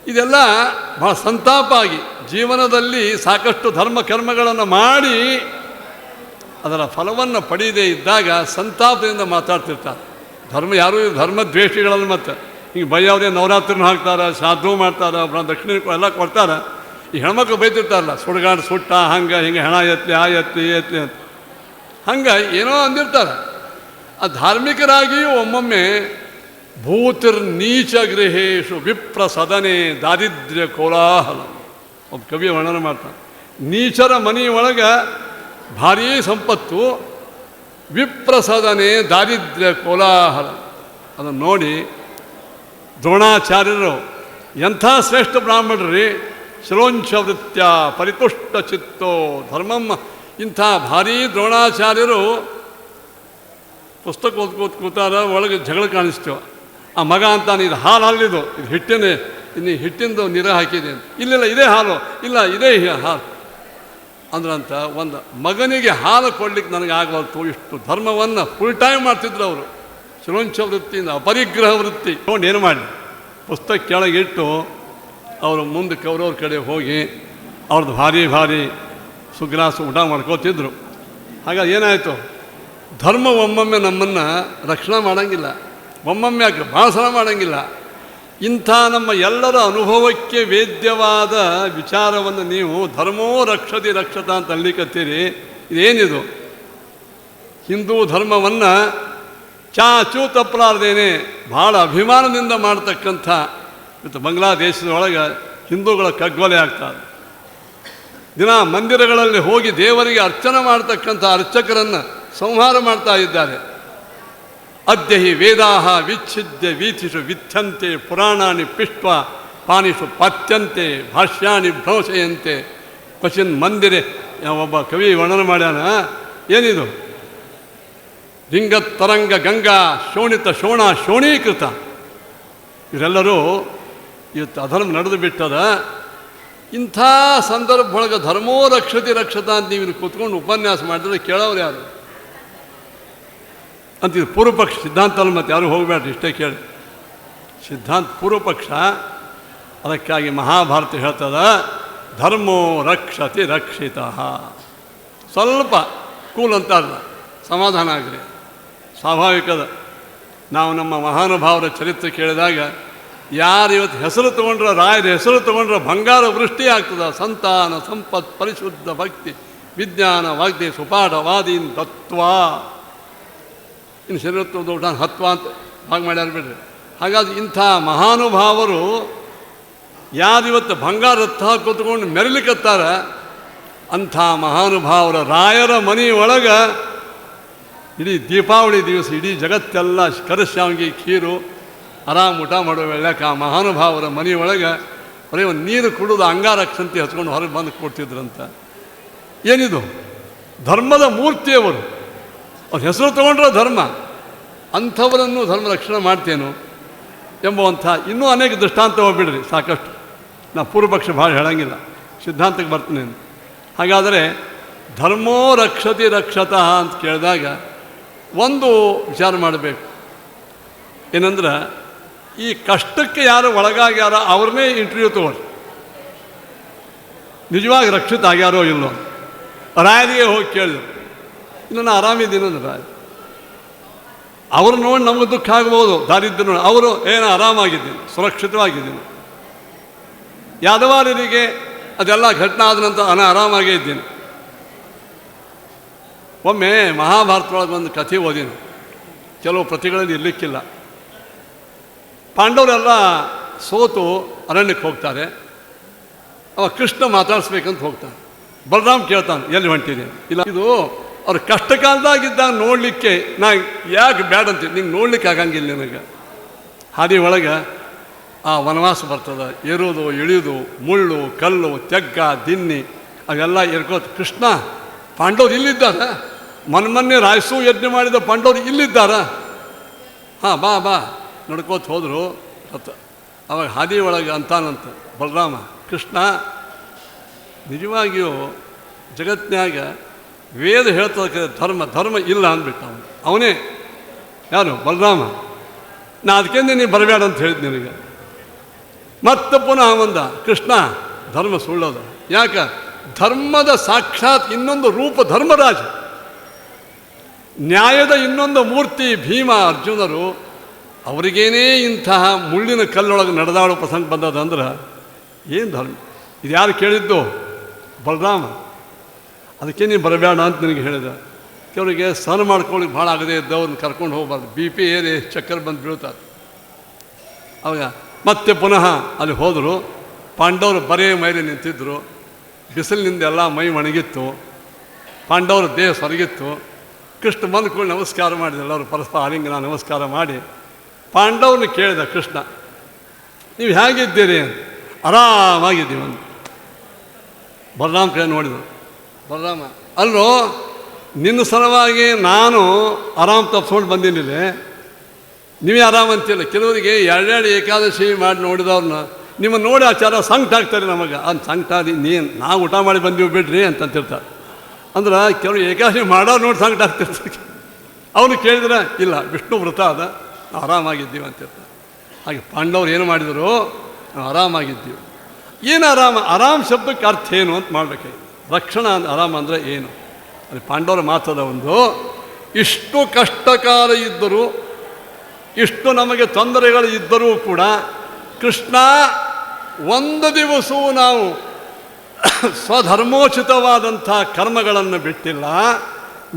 ಇದೆಲ್ಲ ಭಾಳ ಸಂತಾಪ ಆಗಿ ಜೀವನದಲ್ಲಿ ಸಾಕಷ್ಟು ಧರ್ಮ ಕರ್ಮಗಳನ್ನು ಮಾಡಿ ಅದರ ಫಲವನ್ನು ಪಡೆಯದೇ ಇದ್ದಾಗ ಸಂತಾಪದಿಂದ ಮಾತಾಡ್ತಿರ್ತಾರೆ. ಯಾರೂ ಧರ್ಮದ್ವೇಷಿಗಳಲ್ಲಿ ಮತ್ತು ಹಿಂಗೆ ಬೈಯವ್ರೆ ನವರಾತ್ರಿನೂ ಹಾಕ್ತಾರೆ, ಶ್ರಾದ್ದು ಮಾಡ್ತಾರೆ, ದಕ್ಷಿಣ ಎಲ್ಲ ಕೊಡ್ತಾರೆ. ಈ ಹೆಣ್ಮಕ್ಳು ಬೈತಿರ್ತಾರಲ್ಲ, ಸುಡ್ಗಾಡು ಸುಟ್ಟ ಹಂಗೆ ಹಿಂಗೆ ಹೆಣ ಎತ್ತಲಿ ಆ ಎತ್ತಲಿ ಅಂತ ಹಂಗೆ ಏನೋ ಅಂದಿರ್ತಾರೆ. ಆ ಧಾರ್ಮಿಕರಾಗಿಯೂ ಒಮ್ಮೊಮ್ಮೆ ಭೂತಿರ್ನೀಚ ಗೃಹೇಶು ವಿಪ್ರ ಸದನೆ ದಾರಿದ್ರ್ಯ ಕೋಲಾಹಲ. ಒಬ್ಬ ಕವಿ ವರ್ಣನೆ ಮಾಡ್ತಾನೆ, ನೀಚರ ಮನೆಯೊಳಗೆ ಭಾರೀ ಸಂಪತ್ತು, ವಿಪ್ರಸದನೆ ದಾರಿದ್ರ್ಯ ಕೋಲಾಹಲ. ಅದನ್ನು ನೋಡಿ ದ್ರೋಣಾಚಾರ್ಯರು ಎಂಥ ಶ್ರೇಷ್ಠ ಬ್ರಾಹ್ಮಣರಿ, ಶಿರೋಂಚ ವೃತ್ಯ ಪರಿತುಷ್ಟ ಚಿತ್ತೋ ಧರ್ಮಮ್ಮ. ಇಂಥ ಭಾರೀ ದ್ರೋಣಾಚಾರ್ಯರು ಪುಸ್ತಕ ಓದ್ಕೋತ ಕೂತಾರ, ಒಳಗೆ ಜಗಳ ಕಾಣಿಸ್ತೇವೆ. ಆ ಮಗ ಅಂತಾನೆ, ಇದು ಹಾಲು ಅಲ್ಲಿದು, ಇದು ಹಿಟ್ಟಿನೇ, ಇನ್ನು ಹಿಟ್ಟಿಂದು ನೀರ ಹಾಕಿದೆ ಅಂತ. ಇಲ್ಲ ಇದೇ ಹಾಲು, ಇಲ್ಲ ಇದೇ ಹಾಲು ಅಂದ್ರಂತ. ಒಂದು ಮಗನಿಗೆ ಹಾಲು ಕೊಡ್ಲಿಕ್ಕೆ ನನಗೆ ಆಗವಲ್ತು. ಇಷ್ಟು ಧರ್ಮವನ್ನು ಫುಲ್ ಟೈಮ್ ಮಾಡ್ತಿದ್ರು ಅವರು. ಶಿರೋಂಚ ವೃತ್ತಿಯಿಂದ ಅಪರಿಗ್ರಹ ವೃತ್ತಿ ನೋಡಿ ಏನು ಮಾಡಿ ಪುಸ್ತಕ ಕೆಳಗಿಟ್ಟು ಅವರು ಮುಂದೆ ಕೌರವ್ರ ಕಡೆ ಹೋಗಿ ಅವ್ರದ್ದು ಭಾರಿ ಸುಗ್ರಾಸ ಊಟ ಮಾಡ್ಕೋತಿದ್ರು. ಹಾಗಾಗಿ ಏನಾಯಿತು, ಧರ್ಮ ಒಮ್ಮೊಮ್ಮೆ ನಮ್ಮನ್ನು ರಕ್ಷಣೆ ಮಾಡೋಂಗಿಲ್ಲ, ಒಮ್ಮೊಮ್ಮೆ ಯಾಕೆ ಭಾಳ ಸಲ ಮಾಡೋಂಗಿಲ್ಲ. ಇಂಥ ನಮ್ಮ ಎಲ್ಲರ ಅನುಭವಕ್ಕೆ ವೇದ್ಯವಾದ ವಿಚಾರವನ್ನು ನೀವು ಧರ್ಮೋ ರಕ್ಷತಿ ರಕ್ಷತ ಅಂತ ಅನ್ಲಿಕ್ಕತ್ತೀರಿ. ಇದೇನಿದು? ಹಿಂದೂ ಧರ್ಮವನ್ನು ಚಾಚೂ ತಪ್ಪಲಾರ್ದೇನೆ ಭಾಳ ಅಭಿಮಾನದಿಂದ ಮಾಡ್ತಕ್ಕಂಥ ಇವತ್ತು ಬಾಂಗ್ಲಾದೇಶದೊಳಗೆ ಹಿಂದೂಗಳ ಕಗ್ಗೊಲೆ ಆಗ್ತಾರೆ. ದಿನ ಮಂದಿರಗಳಲ್ಲಿ ಹೋಗಿ ದೇವರಿಗೆ ಅರ್ಚನೆ ಮಾಡ್ತಕ್ಕಂಥ ಅರ್ಚಕರನ್ನು ಸಂಹಾರ ಮಾಡ್ತಾ ಇದ್ದಾರೆ. ಅದ್ಯ ಹಿ ವೇದಾಹ ವಿಚ್ಛಿದ್ಯ ವೀಥಿಷು ವಿಥ್ಯಂತೆ ಪುರಾಣಾನಿ ಪಿಷ್ಟ್ವ ಪಾನಿಷು ಪಾತ್ಯಂತೆ ಭಾಷ್ಯಾಣಿ ಭ್ರಂಶಯಂತೆ ಕ್ವಚಿನ್ ಮಂದಿರೆ. ಒಬ್ಬ ಕವಿ ವರ್ಣನೆ ಮಾಡ್ಯಾನ, ಏನಿದು? ಲಿಂಗತರಂಗ ಗಂಗಾ ಶೋಣಿತ ಶೋಣ ಶೋಣೀಕೃತ. ಇವರೆಲ್ಲರೂ ಇವತ್ತು ಅಧರ್ಮ ನಡೆದು ಬಿಟ್ಟದ. ಇಂಥ ಸಂದರ್ಭ ಒಳಗೆ ಧರ್ಮೋ ರಕ್ಷತಿ ರಕ್ಷತ ಅಂತ ನೀವು ಕೂತ್ಕೊಂಡು ಉಪನ್ಯಾಸ ಮಾಡಿದ್ರೆ ಕೇಳೋರು ಯಾರು ಅಂತಿದ್ದು? ಪೂರ್ವಪಕ್ಷ ಸಿದ್ಧಾಂತ ಅಲ್ಲ, ಮತ್ತು ಯಾರು ಹೋಗಬೇಡ್ರಿ, ಇಷ್ಟೇ ಕೇಳಿ. ಸಿದ್ಧಾಂತ ಪೂರ್ವಪಕ್ಷ. ಅದಕ್ಕಾಗಿ ಮಹಾಭಾರತ ಹೇಳ್ತದ ಧರ್ಮೋ ರಕ್ಷತಿ ರಕ್ಷಿತ. ಸ್ವಲ್ಪ ಕೂಲ್ ಅಂತಾರಲ್ಲ, ಸಮಾಧಾನ ಆಗಲಿ, ಸ್ವಾಭಾವಿಕದ. ನಾವು ನಮ್ಮ ಮಹಾನುಭಾವರ ಚರಿತ್ರೆ ಕೇಳಿದಾಗ ಯಾರು ಇವತ್ತು ಹೆಸರು ತೊಗೊಂಡ್ರೆ, ರಾಯರ ಹೆಸರು ತೊಗೊಂಡ್ರೆ ಬಂಗಾರ ವೃಷ್ಟಿ ಆಗ್ತದ. ಸಂತಾನ ಸಂಪತ್ ಪರಿಶುದ್ಧ ಭಕ್ತಿ ವಿಜ್ಞಾನ ವಾಗ್ದೇ ಸುಪಾಠವಾದೀನ್ ತತ್ವ. ಇನ್ನು ಶರೀರತ್ವ ದೋಷ ಹತ್ವ ಅಂತ ಭಾಗ ಮಾಡ್ಯಾರ ಬಿಡ್ರಿ. ಹಾಗಾಗಿ ಇಂಥ ಮಹಾನುಭಾವರು ಯಾರಿವತ್ತು ಬಂಗಾರ ರಥ ಕೂತ್ಕೊಂಡು ಮೆರಲಿಕತ್ತಾರ, ಅಂಥ ಮಹಾನುಭಾವರ ರಾಯರ ಮನೆಯೊಳಗೆ ಇಡೀ ದೀಪಾವಳಿ ದಿವಸ ಇಡೀ ಜಗತ್ತೆಲ್ಲ ಕರಶಾವಿಗೆ ಖೀರು ಆರಾಮ್ ಊಟ ಮಾಡೋ ವೇಳೆಗೆ ಆ ಮಹಾನುಭಾವರ ಮನೆಯೊಳಗೆ ಬರೀ ಒಂದು ನೀರು ಕುಡಿದು ಅಂಗಾರಕ್ಷಂತಿ ಹಚ್ಕೊಂಡು ಹೊರಗೆ ಬಂದು ಕೊಡ್ತಿದ್ರಂತ. ಏನಿದು? ಧರ್ಮದ ಮೂರ್ತಿಯವರು. ಅವ್ರ ಹೆಸರು ತೊಗೊಂಡ್ರೆ ಧರ್ಮ, ಅಂಥವರನ್ನು ಧರ್ಮ ರಕ್ಷಣೆ ಮಾಡ್ತೇನು ಎಂಬುವಂಥ ಇನ್ನೂ ಅನೇಕ ದೃಷ್ಟಾಂತ ಹೋಗ್ಬಿಡ್ರಿ, ಸಾಕಷ್ಟು. ನಾ ಪೂರ್ವಪಕ್ಷ ಭಾಳ ಹೇಳಂಗಿಲ್ಲ, ಸಿದ್ಧಾಂತಕ್ಕೆ ಬರ್ತೀನಿ. ಹಾಗಾದರೆ ಧರ್ಮೋ ರಕ್ಷತಿ ರಕ್ಷತಃ ಅಂತ ಕೇಳಿದಾಗ ಒಂದು ವಿಚಾರ ಮಾಡಬೇಕು. ಏನಂದ್ರೆ, ಈ ಕಷ್ಟಕ್ಕೆ ಯಾರು ಒಳಗಾಗ್ಯಾರ ಅವ್ರನ್ನೇ ಇಂಟರ್ವ್ಯೂ ತಗೊಳ್ಳಿ, ನಿಜವಾಗಿ ರಕ್ಷಿತ ಆಗ್ಯಾರೋ ಇಲ್ಲೋ. ರಾಯರಿಗೆ ಹೋಗಿ ಕೇಳಿದ್ರು, ಇನ್ನು ನಾನು ಆರಾಮಿದ್ದೀನಂದ್ರೆ ರಾಯ ಅವ್ರು ನೋಡಿ ನಮಗೆ ದುಃಖ ಆಗ್ಬೋದು, ದಾರಿದ್ರ್ಯ ನೋಡಿ. ಅವರು ಏನು ಆರಾಮಾಗಿದ್ದೀನಿ, ಸುರಕ್ಷಿತವಾಗಿದ್ದೀನಿ. ಯಾದವಾರರಿಗೆ ಅದೆಲ್ಲ ಘಟನೆ ಆದ ನಂತರ ನಾನು ಆರಾಮಾಗೇ ಇದ್ದೀನಿ. ಒಮ್ಮೆ ಮಹಾಭಾರತದೊಳಗೆ ಒಂದು ಕಥೆ ಓದಿನಿ, ಕೆಲವು ಪ್ರತಿಗಳಲ್ಲಿ ಇರಲಿಕ್ಕಿಲ್ಲ. ಪಾಂಡವರೆಲ್ಲ ಸೋತು ಅರಣ್ಯಕ್ಕೆ ಹೋಗ್ತಾರೆ. ಅವ ಕೃಷ್ಣ ಮಾತಾಡಿಸ್ಬೇಕಂತ ಹೋಗ್ತಾನೆ. ಬಲರಾಮ್ ಕೇಳ್ತಾನೆ, ಎಲ್ಲಿ ಹೊಂಟಿದೆ? ಇಲ್ಲ, ಇದು ಅವ್ರ ಕಷ್ಟ ಕಾಲದಾಗಿದ್ದಾಗ ನೋಡಲಿಕ್ಕೆ ನಾ ಯಾಕೆ ಬ್ಯಾಡ ಅಂತೀನಿ, ನಿಂಗೆ ನೋಡ್ಲಿಕ್ಕೆ ಆಗಂಗಿಲ್ಲ. ನನಗೆ ಹಾದಿ ಒಳಗೆ ಆ ವನವಾಸ ಬರ್ತದೆ. ಏರೋದು ಇಳಿಯೋದು, ಮುಳ್ಳು ಕಲ್ಲು ತೆಗ್ಗ ದಿನ್ನಿ ಅವೆಲ್ಲ ಇರ್ಕೋತ ಕೃಷ್ಣ ಪಾಂಡವ್ರು ಇಲ್ಲಿದ್ದಾರ, ಮೊನ್ನೆ ರಾಯಸು ಯಜ್ಞ ಮಾಡಿದ ಪಾಂಡವ್ರು ಇಲ್ಲಿದ್ದಾರ. ಹಾಂ ಬಾ ಬಾ ನಡ್ಕೋತ ಹೋದರು. ಅವಾಗ ಹಾದಿ ಒಳಗೆ ಅಂತಾನಂತ ಬಲರಾಮ, ಕೃಷ್ಣ ನಿಜವಾಗಿಯೂ ಜಗತ್ತಿನಾಗ ವೇದ ಹೇಳ್ತಕ್ಕ ಧರ್ಮ ಇಲ್ಲ ಅಂದ್ಬಿಟ್ಟ. ಅವನೇ ಯಾರು ಬಲರಾಮ. ನಾ ಅದಕ್ಕೆ ನೀನು ಬರಬೇಡ ಅಂತ ಹೇಳಿದ್ ನಿನಗೆ. ಮತ್ತೆ ಪುನಃ ಬಂದ ಕೃಷ್ಣ, ಧರ್ಮ ಸುಳ್ಳೋದು. ಯಾಕೆ? ಧರ್ಮದ ಸಾಕ್ಷಾತ್ ಇನ್ನೊಂದು ರೂಪ ಧರ್ಮರಾಜ, ನ್ಯಾಯದ ಇನ್ನೊಂದು ಮೂರ್ತಿ ಭೀಮ ಅರ್ಜುನರು. ಅವರಿಗೇನೇ ಇಂತಹ ಮುಳ್ಳಿನ ಕಲ್ಲೊಳಗೆ ನಡೆದಾಡೋ ಪ್ರಸಂಗ ಬಂದದಂದ್ರೆ ಏನು ಧರ್ಮ? ಇದು ಯಾರು ಕೇಳಿದ್ದು? ಬಲರಾಮ. ಅದಕ್ಕೆ ನೀನು ಬರಬೇಡ ಅಂತ ನಿನಗೆ ಹೇಳಿದ. ಕೆಲವರಿಗೆ ಸಹನ ಮಾಡ್ಕೊಳ್ಳಿಕ್ಕೆ ಭಾಳ ಆಗದೆ ಇದ್ದವ್ರನ್ನ ಕರ್ಕೊಂಡು ಹೋಗ್ಬಾರ್ದು, BP ಏರಿ ಚಕ್ಕರ್ ಬಂದು ಬೀಳ್ತಾರೆ. ಅವಾಗ ಮತ್ತೆ ಪುನಃ ಅಲ್ಲಿ ಹೋದರು. ಪಾಂಡವರು ಬರೇ ಮೈಲಿ ನಿಂತಿದ್ದರು. ಬಿಸಿಲಿನಿಂದ ಎಲ್ಲ ಮೈ ಒಣಗಿತ್ತು. ಪಾಂಡವರ ದೇಹ ಸೊರಗಿತ್ತು. ಕೃಷ್ಣ ಬಂದ್ಕೊಂಡು ನಮಸ್ಕಾರ ಮಾಡಿದ್ರು. ಎಲ್ಲರೂ ಪರಸ್ಪರ ಆಲಿಂಗನ ನಮಸ್ಕಾರ ಮಾಡಿ ಪಾಂಡವ್ರನ್ನ ಕೇಳಿದ ಕೃಷ್ಣ, ನೀವು ಹೇಗಿದ್ದೀರಿ ಅಂತ. ಆರಾಮಾಗಿದ್ದೀವಿ ಅಂತ. ಬಲರಾಮ ಕಡೆ ನೋಡಿದರು. ಬಲರಾಮ, ಅಲ್ಲೋ ನಿನ್ನ ಸಲುವಾಗಿ ನಾನು ಆರಾಮ್ ತಪ್ಪಿಸ್ಕೊಂಡು ಬಂದಿನಿಲ್ಲ, ನೀವೇ ಆರಾಮಂತಿಲ್ಲ. ಕೆಲವರಿಗೆ ಎರಡೆರಡು ಏಕಾದಶಿ ಮಾಡಿ ನೋಡಿದವ್ರನ್ನ ನಿಮ್ಮನ್ನು ನೋಡಿ ಆಚಾರ ಸಂಕಟ ಆಗ್ತಾರೆ. ನಮಗೆ ಅದು ಸಂಕಟ ನಾವು ಊಟ ಮಾಡಿ ಬಂದೀವಿ ಬಿಡ್ರಿ ಅಂತಂತಿರ್ತಾರೆ. ಅಂದ್ರೆ ಕೆಲವು ಏಕಾದಶಿ ಮಾಡೋರು ನೋಡಿ ಸಂಕಟ ಆಗ್ತಿರ್ತಾರೆ. ಅವನು ಕೇಳಿದ್ರೆ ಇಲ್ಲ ವಿಷ್ಣು ವ್ರತ ಅದ, ನಾವು ಆರಾಮಾಗಿದ್ದೀವಿ ಅಂತಿರ್ತಾರೆ. ಹಾಗೆ ಪಾಂಡವ್ರು ಏನು ಮಾಡಿದರು? ನಾವು ಆರಾಮಾಗಿದ್ದೀವಿ. ಏನು ಆರಾಮ್ ಶಬ್ದಕ್ಕೆ ಅರ್ಥ ಏನು ಅಂತ ಮಾಡಬೇಕಾಗಿ. ರಕ್ಷಣಾ ಆರಾಮ ಅಂದರೆ ಏನು? ಅಲ್ಲಿ ಪಾಂಡವರ ಮಾತದ ಒಂದು, ಇಷ್ಟು ಕಷ್ಟಕಾಲ ಇದ್ದರೂ, ಇಷ್ಟು ನಮಗೆ ತೊಂದರೆಗಳು ಇದ್ದರೂ ಕೂಡ ಕೃಷ್ಣ ಒಂದು ದಿವಸವೂ ನಾವು ಸ್ವಧರ್ಮೋಚಿತವಾದಂಥ ಕರ್ಮಗಳನ್ನು ಬಿಟ್ಟಿಲ್ಲ,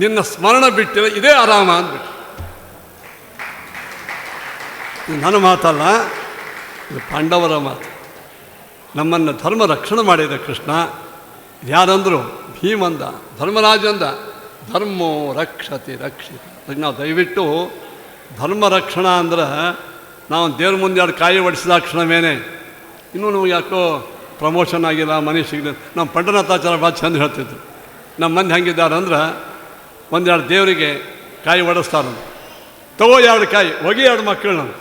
ನಿನ್ನ ಸ್ಮರಣ ಬಿಟ್ಟಿಲ್ಲ. ಇದೇ ಆರಾಮ ಅಂದ್ಬಿಟ್ಟು. ಇದು ನನ್ನ ಮಾತಲ್ಲ, ಇದು ಪಾಂಡವರ ಮಾತು. ನಮ್ಮನ್ನು ಧರ್ಮ ರಕ್ಷಣೆ ಮಾಡಿದ ಕೃಷ್ಣ. ಯಾರಂದರು? ಭೀಮಂದ, ಧರ್ಮರಾಜಂದ. ಧರ್ಮೋ ರಕ್ಷತಿ ರಕ್ಷಿತ. ಅದಕ್ಕೆ ನಾವು ದಯವಿಟ್ಟು ಧರ್ಮ ರಕ್ಷಣಾ ಅಂದ್ರೆ ನಾವು ದೇವ್ರ ಮುಂದೆ ಎರಡು ಕಾಯಿ ಒಡಿಸಿದ ಕ್ಷಣವೇನೆ ಇನ್ನೂ ನಮಗೆ ಯಾಕೋ ಪ್ರಮೋಷನ್ ಆಗಿಲ್ಲ, ಮನೆ ಸಿಗಲಿಲ್ಲ. ನಮ್ಮ ಪಂಡನಾಥಾಚಾರ ಭಾಳ ಚಂದ ಹೇಳ್ತಿದ್ರು. ನಮ್ಮ ಮಂದಿ ಹೆಂಗಿದ್ದಾರೆ ಅಂದ್ರೆ ಒಂದೆರಡು ದೇವರಿಗೆ ಕಾಯಿ ಒಡಿಸ್ತಾರಂತ. ತಗೋ 2 ಕಾಯಿ, ಒಗಿ 2 ಮಕ್ಕಳು. ನಾವು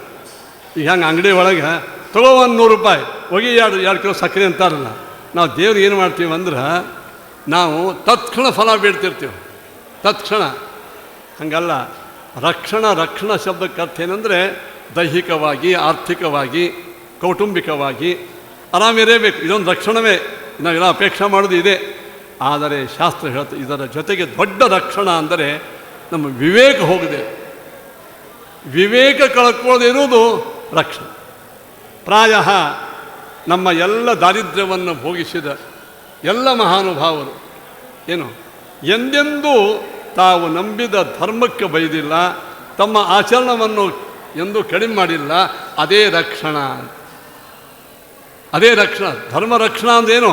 ಈಗ ಹೆಂಗೆ ಅಂಗಡಿ ಒಳಗೆ ತಗೋ $100, ಒಗಿ 2 ಕಿಲೋ ಸಕ್ಕರೆ ಅಂತಾರಲ್ಲ. ನಾವು ದೇವ್ರಿಗೆ ಏನು ಮಾಡ್ತೀವಿ ಅಂದ್ರೆ ನಾವು ತತ್ಕ್ಷಣ ಫಲ ಬೇಡ್ತಿರ್ತೀವಿ, ತತ್ಕ್ಷಣ. ಹಾಗಲ್ಲ, ರಕ್ಷಣಾ ಶಬ್ದಕ್ಕೆ ಅರ್ಥ ಏನಂದರೆ ದೈಹಿಕವಾಗಿ, ಆರ್ಥಿಕವಾಗಿ, ಕೌಟುಂಬಿಕವಾಗಿ ಆರಾಮಿರಬೇಕು. ಇದೊಂದು ರಕ್ಷಣವೇ. ನಾವೆಲ್ಲ ಅಪೇಕ್ಷೆ ಮಾಡೋದು ಇದೆ. ಆದರೆ ಶಾಸ್ತ್ರ ಹೇಳ್ತದೆ ಇದರ ಜೊತೆಗೆ ದೊಡ್ಡ ರಕ್ಷಣಾ ಅಂದರೆ ನಮ್ಮ ವಿವೇಕ ಹೋಗದೆ, ವಿವೇಕ ಕಳ್ಕೊಳ್ಳದೆ ಇರುವುದು ರಕ್ಷಣೆ. ಪ್ರಾಯ ನಮ್ಮ ಎಲ್ಲ ದಾರಿದ್ರ್ಯವನ್ನು ಭೋಗಿಸಿದ ಎಲ್ಲ ಮಹಾನುಭಾವರು ಏನು ಎಂದೆಂದೂ ತಾವು ನಂಬಿದ ಧರ್ಮಕ್ಕೆ ಬೈದಿಲ್ಲ, ತಮ್ಮ ಆಚರಣವನ್ನು ಎಂದೂ ಕಡಿಮೆ ಮಾಡಿಲ್ಲ. ಅದೇ ರಕ್ಷಣಾ. ಅದೇ ರಕ್ಷಣಾ. ಧರ್ಮ ರಕ್ಷಣಾ ಅಂದೇನು?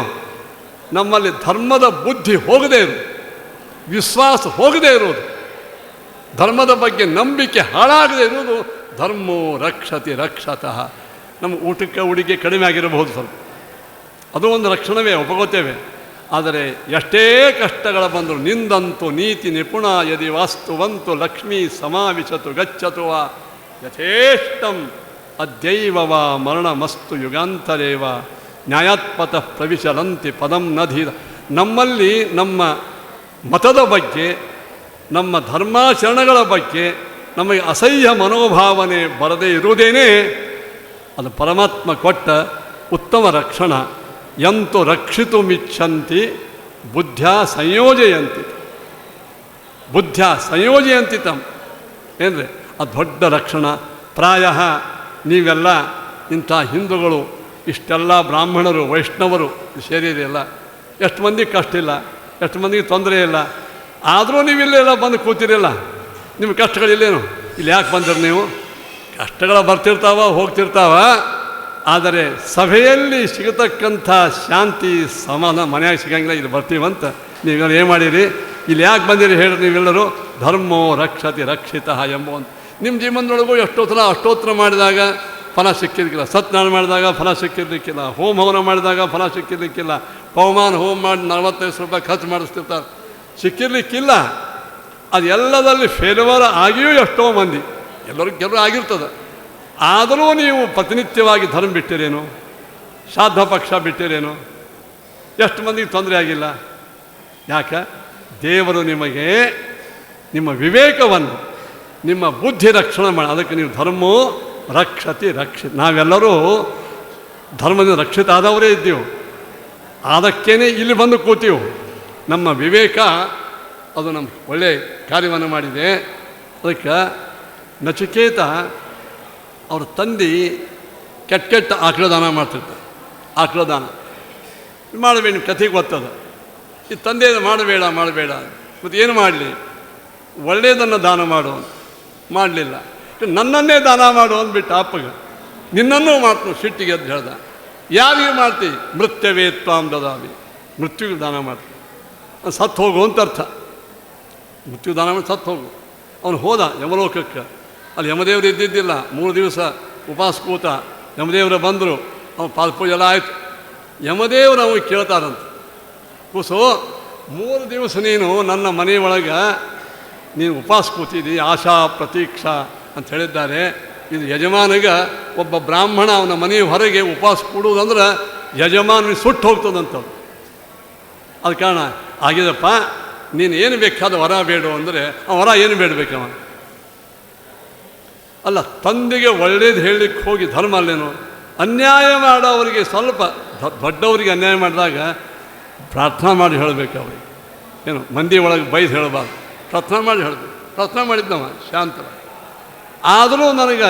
ನಮ್ಮಲ್ಲಿ ಧರ್ಮದ ಬುದ್ಧಿ ಹೋಗದೇ ಇರೋದು, ವಿಶ್ವಾಸ ಹೋಗದೇ ಇರೋದು, ಧರ್ಮದ ಬಗ್ಗೆ ನಂಬಿಕೆ ಹಾಳಾಗದೇ ಇರೋದು. ಧರ್ಮೋ ರಕ್ಷತಿ ರಕ್ಷತಃ. ನಮ್ಮ ಊಟಕ್ಕೆ ಉಡಿಗೆ ಕಡಿಮೆ ಆಗಿರಬಹುದು ಸ್ವಲ್ಪ, ಅದು ಒಂದು ರಕ್ಷಣವೇ, ಒಪ್ಪಗೋತೇವೆ. ಆದರೆ ಎಷ್ಟೇ ಕಷ್ಟಗಳ ಬಂದರು ನಿಂದಂತು ನೀತಿ ನಿಪುಣ ಯದಿ ವಾಸ್ತುವಂತು ಲಕ್ಷ್ಮೀ ಸಮಾವಿಶತು ಗಚ್ಚತುವ ಯಥೇಷ್ಟಂ ಅದ್ಯೈವವ ಮರಣಮಸ್ತು ಯುಗಾಂತರೇವ ನ್ಯಾಯಾತ್ಪಥ ಪ್ರವಿಶಲಂತಿ ಪದಂ ನಧೀರ. ನಮ್ಮಲ್ಲಿ ನಮ್ಮ ಮತದ ಬಗ್ಗೆ, ನಮ್ಮ ಧರ್ಮಾಚರಣೆಗಳ ಬಗ್ಗೆ ನಮಗೆ ಅಸಹ್ಯ ಮನೋಭಾವನೆ ಬರದೇ ಇರುವುದೇನೇ ಅದು ಪರಮಾತ್ಮ ಕೊಟ್ಟ ಉತ್ತಮ ರಕ್ಷಣಾ. ಎಂತು ರಕ್ಷಿತುಮಿಚ್ಛಂತಿ ಬುದ್ಧ್ಯಾ ಸಂಯೋಜಯಂತಿ, ಬುದ್ಧ್ಯಾ ಸಂಯೋಜಯಂತಿ ತಮ್ಮ ಏನ್ರಿ ಅದು ದೊಡ್ಡ ರಕ್ಷಣಾ. ಪ್ರಾಯ ನೀವೆಲ್ಲ ಇಂಥ ಹಿಂದೂಗಳು ಇಷ್ಟೆಲ್ಲ ಬ್ರಾಹ್ಮಣರು ವೈಷ್ಣವರು ಸೇರಿದೆಯಲ್ಲ, ಎಷ್ಟು ಮಂದಿಗೆ ಕಷ್ಟ ಇಲ್ಲ, ಎಷ್ಟು ಮಂದಿಗೆ ತೊಂದರೆ ಇಲ್ಲ. ಆದರೂ ನೀವಿಲ್ಲೆಲ್ಲ ಬಂದು ಕೂತಿರಲ್ಲ, ನಿಮ್ಮ ಕಷ್ಟಗಳಿಲ್ಲೇನು? ಇಲ್ಲಿ ಯಾಕೆ ಬಂದಿರಿ ನೀವು? ಕಷ್ಟಗಳು ಬರ್ತಿರ್ತಾವ ಹೋಗ್ತಿರ್ತಾವ. ಆದರೆ ಸಭೆಯಲ್ಲಿ ಸಿಗತಕ್ಕಂಥ ಶಾಂತಿ ಸಮಾಧಾನ ಮನೆಯಾಗ ಸಿಗಂಗಿಲ್ಲ. ಇಲ್ಲಿ ಬರ್ತೀವಂತ ನೀವೆಲ್ಲ ಏನು ಮಾಡಿರಿ? ಇಲ್ಲಿ ಯಾಕೆ ಬಂದಿರಿ ಹೇಳಿ ನೀವೆಲ್ಲರೂ? ಧರ್ಮೋ ರಕ್ಷತಿ ರಕ್ಷಿತ ಎಂಬುವಂತ. ನಿಮ್ಮ ಜೀವನದೊಳಗೂ ಎಷ್ಟೋ ಸಲ ಅಷ್ಟೋತ್ತರ ಮಾಡಿದಾಗ ಫಲ ಸಿಕ್ಕಿರ್ಲಿಕ್ಕಿಲ್ಲ, ಸತ್ಯನಾರಾಯಣ ಮಾಡಿದಾಗ ಫಲ ಸಿಕ್ಕಿರ್ಲಿಕ್ಕಿಲ್ಲ, ಹೋಮ ಹವನ ಮಾಡಿದಾಗ ಫಲ ಸಿಕ್ಕಿರ್ಲಿಕ್ಕಿಲ್ಲ, ಪವಮಾನ ಹೋಮ ಮಾಡಿ 45 ರೂಪಾಯಿ ಖರ್ಚು ಮಾಡಿಸ್ತಿರ್ತಾರೆ, ಸಿಕ್ಕಿರ್ಲಿಕ್ಕಿಲ್ಲ. ಅದು ಎಲ್ಲದಲ್ಲಿ ಫೇಲ್ಯೂರ್ ಆಗಿಯೂ ಎಷ್ಟೋ ಮಂದಿ, ಎಲ್ಲರಿಗೂ ಕೆಲವರು ಆಗಿರ್ತದೆ. ಆದರೂ ನೀವು ಪ್ರತಿನಿತ್ಯವಾಗಿ ಧರ್ಮ ಬಿಟ್ಟಿರೇನು, ಶ್ರಾದ್ದ ಪಕ್ಷ ಬಿಟ್ಟಿರೇನು, ಎಷ್ಟು ಮಂದಿಗೆ ತೊಂದರೆ ಆಗಿಲ್ಲ? ಯಾಕೆ? ದೇವರು ನಿಮಗೆ ನಿಮ್ಮ ವಿವೇಕವನ್ನು, ನಿಮ್ಮ ಬುದ್ಧಿ ರಕ್ಷಣೆ ಮಾಡಿ, ಅದಕ್ಕೆ ನೀವು ಧರ್ಮೋ ರಕ್ಷತಿ ರಕ್ಷಿತ. ನಾವೆಲ್ಲರೂ ಧರ್ಮದಿಂದ ರಕ್ಷಿತ ಆದವರೇ ಇದ್ದೀವಿ, ಅದಕ್ಕೇನೆ ಇಲ್ಲಿ ಬಂದು ಕೂತೀವಿ. ನಮ್ಮ ವಿವೇಕ ಅದು ನಮ್ಮ ಒಳ್ಳೆಯ ಕಾರ್ಯವನ್ನು ಮಾಡಿದೆ. ಅದಕ್ಕೆ ನಚಿಕೇತ ಅವ್ರ ತಂದೆ ಕೆಟ್ಟ ಆಕಳದಾನ ಮಾಡ್ತಿರ್ತಾರೆ. ಆಕಳದಾನ ಮಾಡಬೇಡಿ, ನಿಮ್ಮ ಕಥೆಗೆ ಗೊತ್ತದ. ಈ ತಂದೆ ಮಾಡಬೇಡ ಮತ್ತು ಏನು ಮಾಡಲಿ, ಒಳ್ಳೆಯದನ್ನು ದಾನ ಮಾಡು ಅಂತ ಮಾಡಲಿಲ್ಲ. ನನ್ನನ್ನೇ ದಾನ ಮಾಡು ಅಂದ್ಬಿಟ್ಟು ಅಪ್ಪಗೆ, ನಿನ್ನನ್ನೂ ಮಾಡ್ತು ಸಿಟ್ಟಿಗೆ ಎದ್ದು ಹೇಳ್ದ. ಯಾರಿಗೆ ಮಾಡ್ತಿ? ಮೃತ್ಯವೇ ತ್ವಾಂ ದದಾಮಿ, ಮೃತ್ಯುಗೆ ದಾನ ಮಾಡ್ತಿ, ಸತ್ತು ಹೋಗು ಅಂತ ಅರ್ಥ. ಮೃತ್ಯು ದಾನ ಮಾಡಿ ಸತ್ತು ಹೋಗು. ಅವನು ಹೋದ ಯಮಲೋಕಕ್ಕೆ. ಅಲ್ಲಿ ಯಮದೇವರು ಇದ್ದಿದ್ದಿಲ್ಲ. 3 ದಿವಸ ಉಪವಾಸ ಕೂತ. ಯಮದೇವರು ಬಂದರು, ಅವನು ಪಾಲ್ಪೂಜೆ ಎಲ್ಲ ಆಯಿತು. ಯಮದೇವರು ಅವನು ಕೇಳ್ತಾರಂತ, ಕೂಸು 3 ದಿವಸ ನೀನು ನನ್ನ ಮನೆಯೊಳಗೆ ನೀನು ಉಪವಾಸ ಕೂತಿದ್ದಿ, ಆಶಾ ಪ್ರತೀಕ್ಷಾ ಅಂತ ಹೇಳಿದ್ದಾರೆ. ಇದು ಯಜಮಾನಿಗೆ, ಒಬ್ಬ ಬ್ರಾಹ್ಮಣ ಅವನ ಮನೆಯ ಹೊರಗೆ ಉಪವಾಸ ಕೂಡುವುದಂದ್ರೆ ಯಜಮಾನ ಸುಟ್ಟು ಹೋಗ್ತದಂಥವ್ರು. ಅದು ಕಾರಣ ಆಗಿದಪ್ಪ, ನೀನು ಏನು ಬೇಕಾದ ವರ ಬೇಡು ಅಂದರೆ ಆ ವರ ಏನು ಬೇಡಬೇಕವ? ಅಲ್ಲ, ತಂದೆಗೆ ಒಳ್ಳೇದು ಹೇಳಲಿಕ್ಕೆ ಹೋಗಿ ಧರ್ಮ ಅಲ್ಲೇನು? ಅನ್ಯಾಯ ಮಾಡೋವರಿಗೆ, ಸ್ವಲ್ಪ ದೊಡ್ಡವರಿಗೆ ಅನ್ಯಾಯ ಮಾಡಿದಾಗ ಪ್ರಾರ್ಥನಾ ಮಾಡಿ ಹೇಳಬೇಕು ಅವ್ರಿಗೆ. ಏನು ಮಂದಿ ಒಳಗೆ ಬೈದು ಹೇಳಬಾರ್ದು, ಪ್ರಾರ್ಥನಾ ಮಾಡಿ ಹೇಳಬೇಕು. ಪ್ರಾರ್ಥನಾ ಮಾಡಿದ್ದವ ಶಾಂತರ. ಆದರೂ ನನಗೆ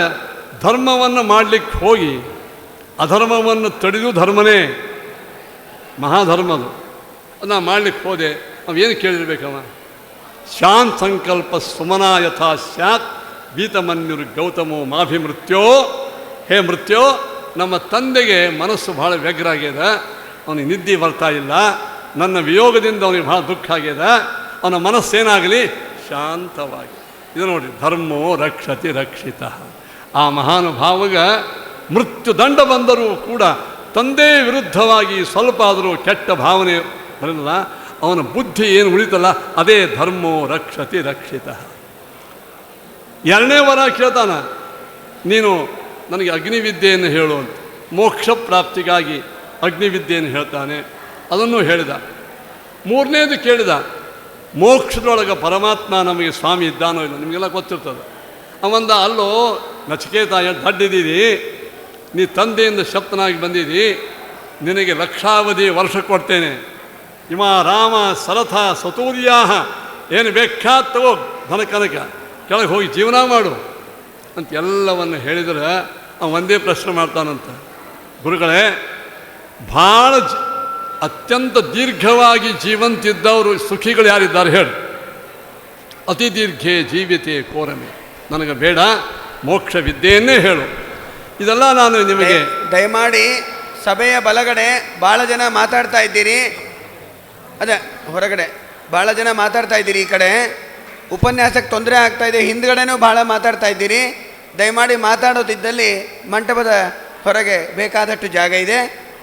ಧರ್ಮವನ್ನು ಮಾಡಲಿಕ್ಕೆ ಹೋಗಿ ಅಧರ್ಮವನ್ನು ತಡೆದು, ಧರ್ಮನೇ ಮಹಾಧರ್ಮದು, ಅದು ನಾ ಮಾಡಲಿಕ್ಕೆ ಹೋದೆ. ಅವೇನು ಕೇಳಿರ್ಬೇಕವ? ಶಾಂತ್ ಸಂಕಲ್ಪ ಸುಮನ ಯಥಾ ಸ್ಯಾತ್ ವೀತಮನ್ಯುರು ಗೌತಮೋ ಮಾಭಿಮೃತ್ಯೋ. ಹೇ ಮೃತ್ಯೋ, ನಮ್ಮ ತಂದೆಗೆ ಮನಸ್ಸು ಭಾಳ ವ್ಯಗ್ರ ಆಗ್ಯದ, ಅವನಿಗೆ ನಿದ್ದೆ ಬರ್ತಾ ಇಲ್ಲ, ನನ್ನ ವಿಯೋಗದಿಂದ ಅವನಿಗೆ ಭಾಳ ದುಃಖ ಆಗ್ಯದ, ಅವನ ಮನಸ್ಸೇನಾಗಲಿ ಶಾಂತವಾಗಿ. ಇದು ನೋಡಿ, ಧರ್ಮೋ ರಕ್ಷತಿ ರಕ್ಷಿತ. ಆ ಮಹಾನುಭಾವಗ ಮೃತ್ಯು ದಂಡ ಬಂದರೂ ಕೂಡ ತಂದೆ ವಿರುದ್ಧವಾಗಿ ಸ್ವಲ್ಪ ಆದರೂ ಕೆಟ್ಟ ಭಾವನೆ ಬರಲ್ಲ. ಅವನ ಬುದ್ಧಿ ಏನು ಉಳಿತಲ್ಲ, ಅದೇ ಧರ್ಮೋ ರಕ್ಷತಿ ರಕ್ಷಿತ. 2ನೇ ವರ ಕೇಳ್ತಾನ, ನೀನು ನನಗೆ ಅಗ್ನಿವಿದ್ಯೆಯನ್ನು ಹೇಳು ಅಂತ. ಮೋಕ್ಷ ಪ್ರಾಪ್ತಿಗಾಗಿ ಅಗ್ನಿವಿದ್ಯೆಯನ್ನು ಹೇಳ್ತಾನೆ, ಅದನ್ನು ಹೇಳಿದ. 3ನೇದು ಕೇಳಿದ, ಮೋಕ್ಷದೊಳಗೆ ಪರಮಾತ್ಮ ನಮಗೆ ಸ್ವಾಮಿ ಇದ್ದಾನೋ ಇಲ್ಲ, ನಿಮಗೆಲ್ಲ ಗೊತ್ತಿರ್ತದೆ. ಅವಂದ, ಅಲ್ಲೋ ನಚಿಕೇತ, ದಡ್ಡಿದ್ದೀರಿ, ನೀ ತಂದೆಯಿಂದ ಶಪ್ತನಾಗಿ ಬಂದಿದ್ದೀ, ನಿನಗೆ ಲಕ್ಷಾವಧಿ ವರ್ಷ ಕೊಡ್ತೇನೆ. ಇಮ ರಾಮ ಸರಥ ಸತೂರ್ಯಾಹ, ಏನು ಬೇಕಾದ ತಗೋ, ಧನ ಕನಕ, ಕೆಳಗೆ ಹೋಗಿ ಜೀವನ ಮಾಡು ಅಂತ ಎಲ್ಲವನ್ನು ಹೇಳಿದರೆ ಒಂದೇ ಪ್ರಶ್ನೆ ಮಾಡ್ತಾನಂತ, ಗುರುಗಳೇ, ಭಾಳ ಅತ್ಯಂತ ದೀರ್ಘವಾಗಿ ಜೀವಂತಿದ್ದವರು ಸುಖಿಗಳು ಯಾರಿದ್ದಾರೆ ಹೇಳಿ? ಅತಿ ದೀರ್ಘೆ ಜೀವಿತೆ ಕೋರಮೆ, ನನಗೆ ಬೇಡ, ಮೋಕ್ಷ ವಿದ್ಯೆಯನ್ನೇ ಹೇಳು. ಇದೆಲ್ಲ ನಾನು ನಿಮಗೆ. ದಯಮಾಡಿ ಸಭೆಯ ಬಲಗಡೆ ಭಾಳ ಜನ ಮಾತಾಡ್ತಾ ಇದ್ದೀರಿ, ಅದೇ ಹೊರಗಡೆ ಭಾಳ ಜನ ಮಾತಾಡ್ತಾ ಇದ್ದೀರಿ. ಈ ಕಡೆ ಉಪನ್ಯಾಸಕ್ಕೆ ತೊಂದರೆ ಆಗ್ತಾ ಇದೆ, ಹಿಂದ್ಗಡೆನೂ ಭಾಳ ಮಾತಾಡ್ತಾ ಇದ್ದೀರಿ. ದಯಮಾಡಿ ಮಾತಾಡೋದಿದ್ದಲ್ಲಿ ಮಂಟಪದ ಹೊರಗೆ ಬೇಕಾದಷ್ಟು ಜಾಗ ಇದೆ,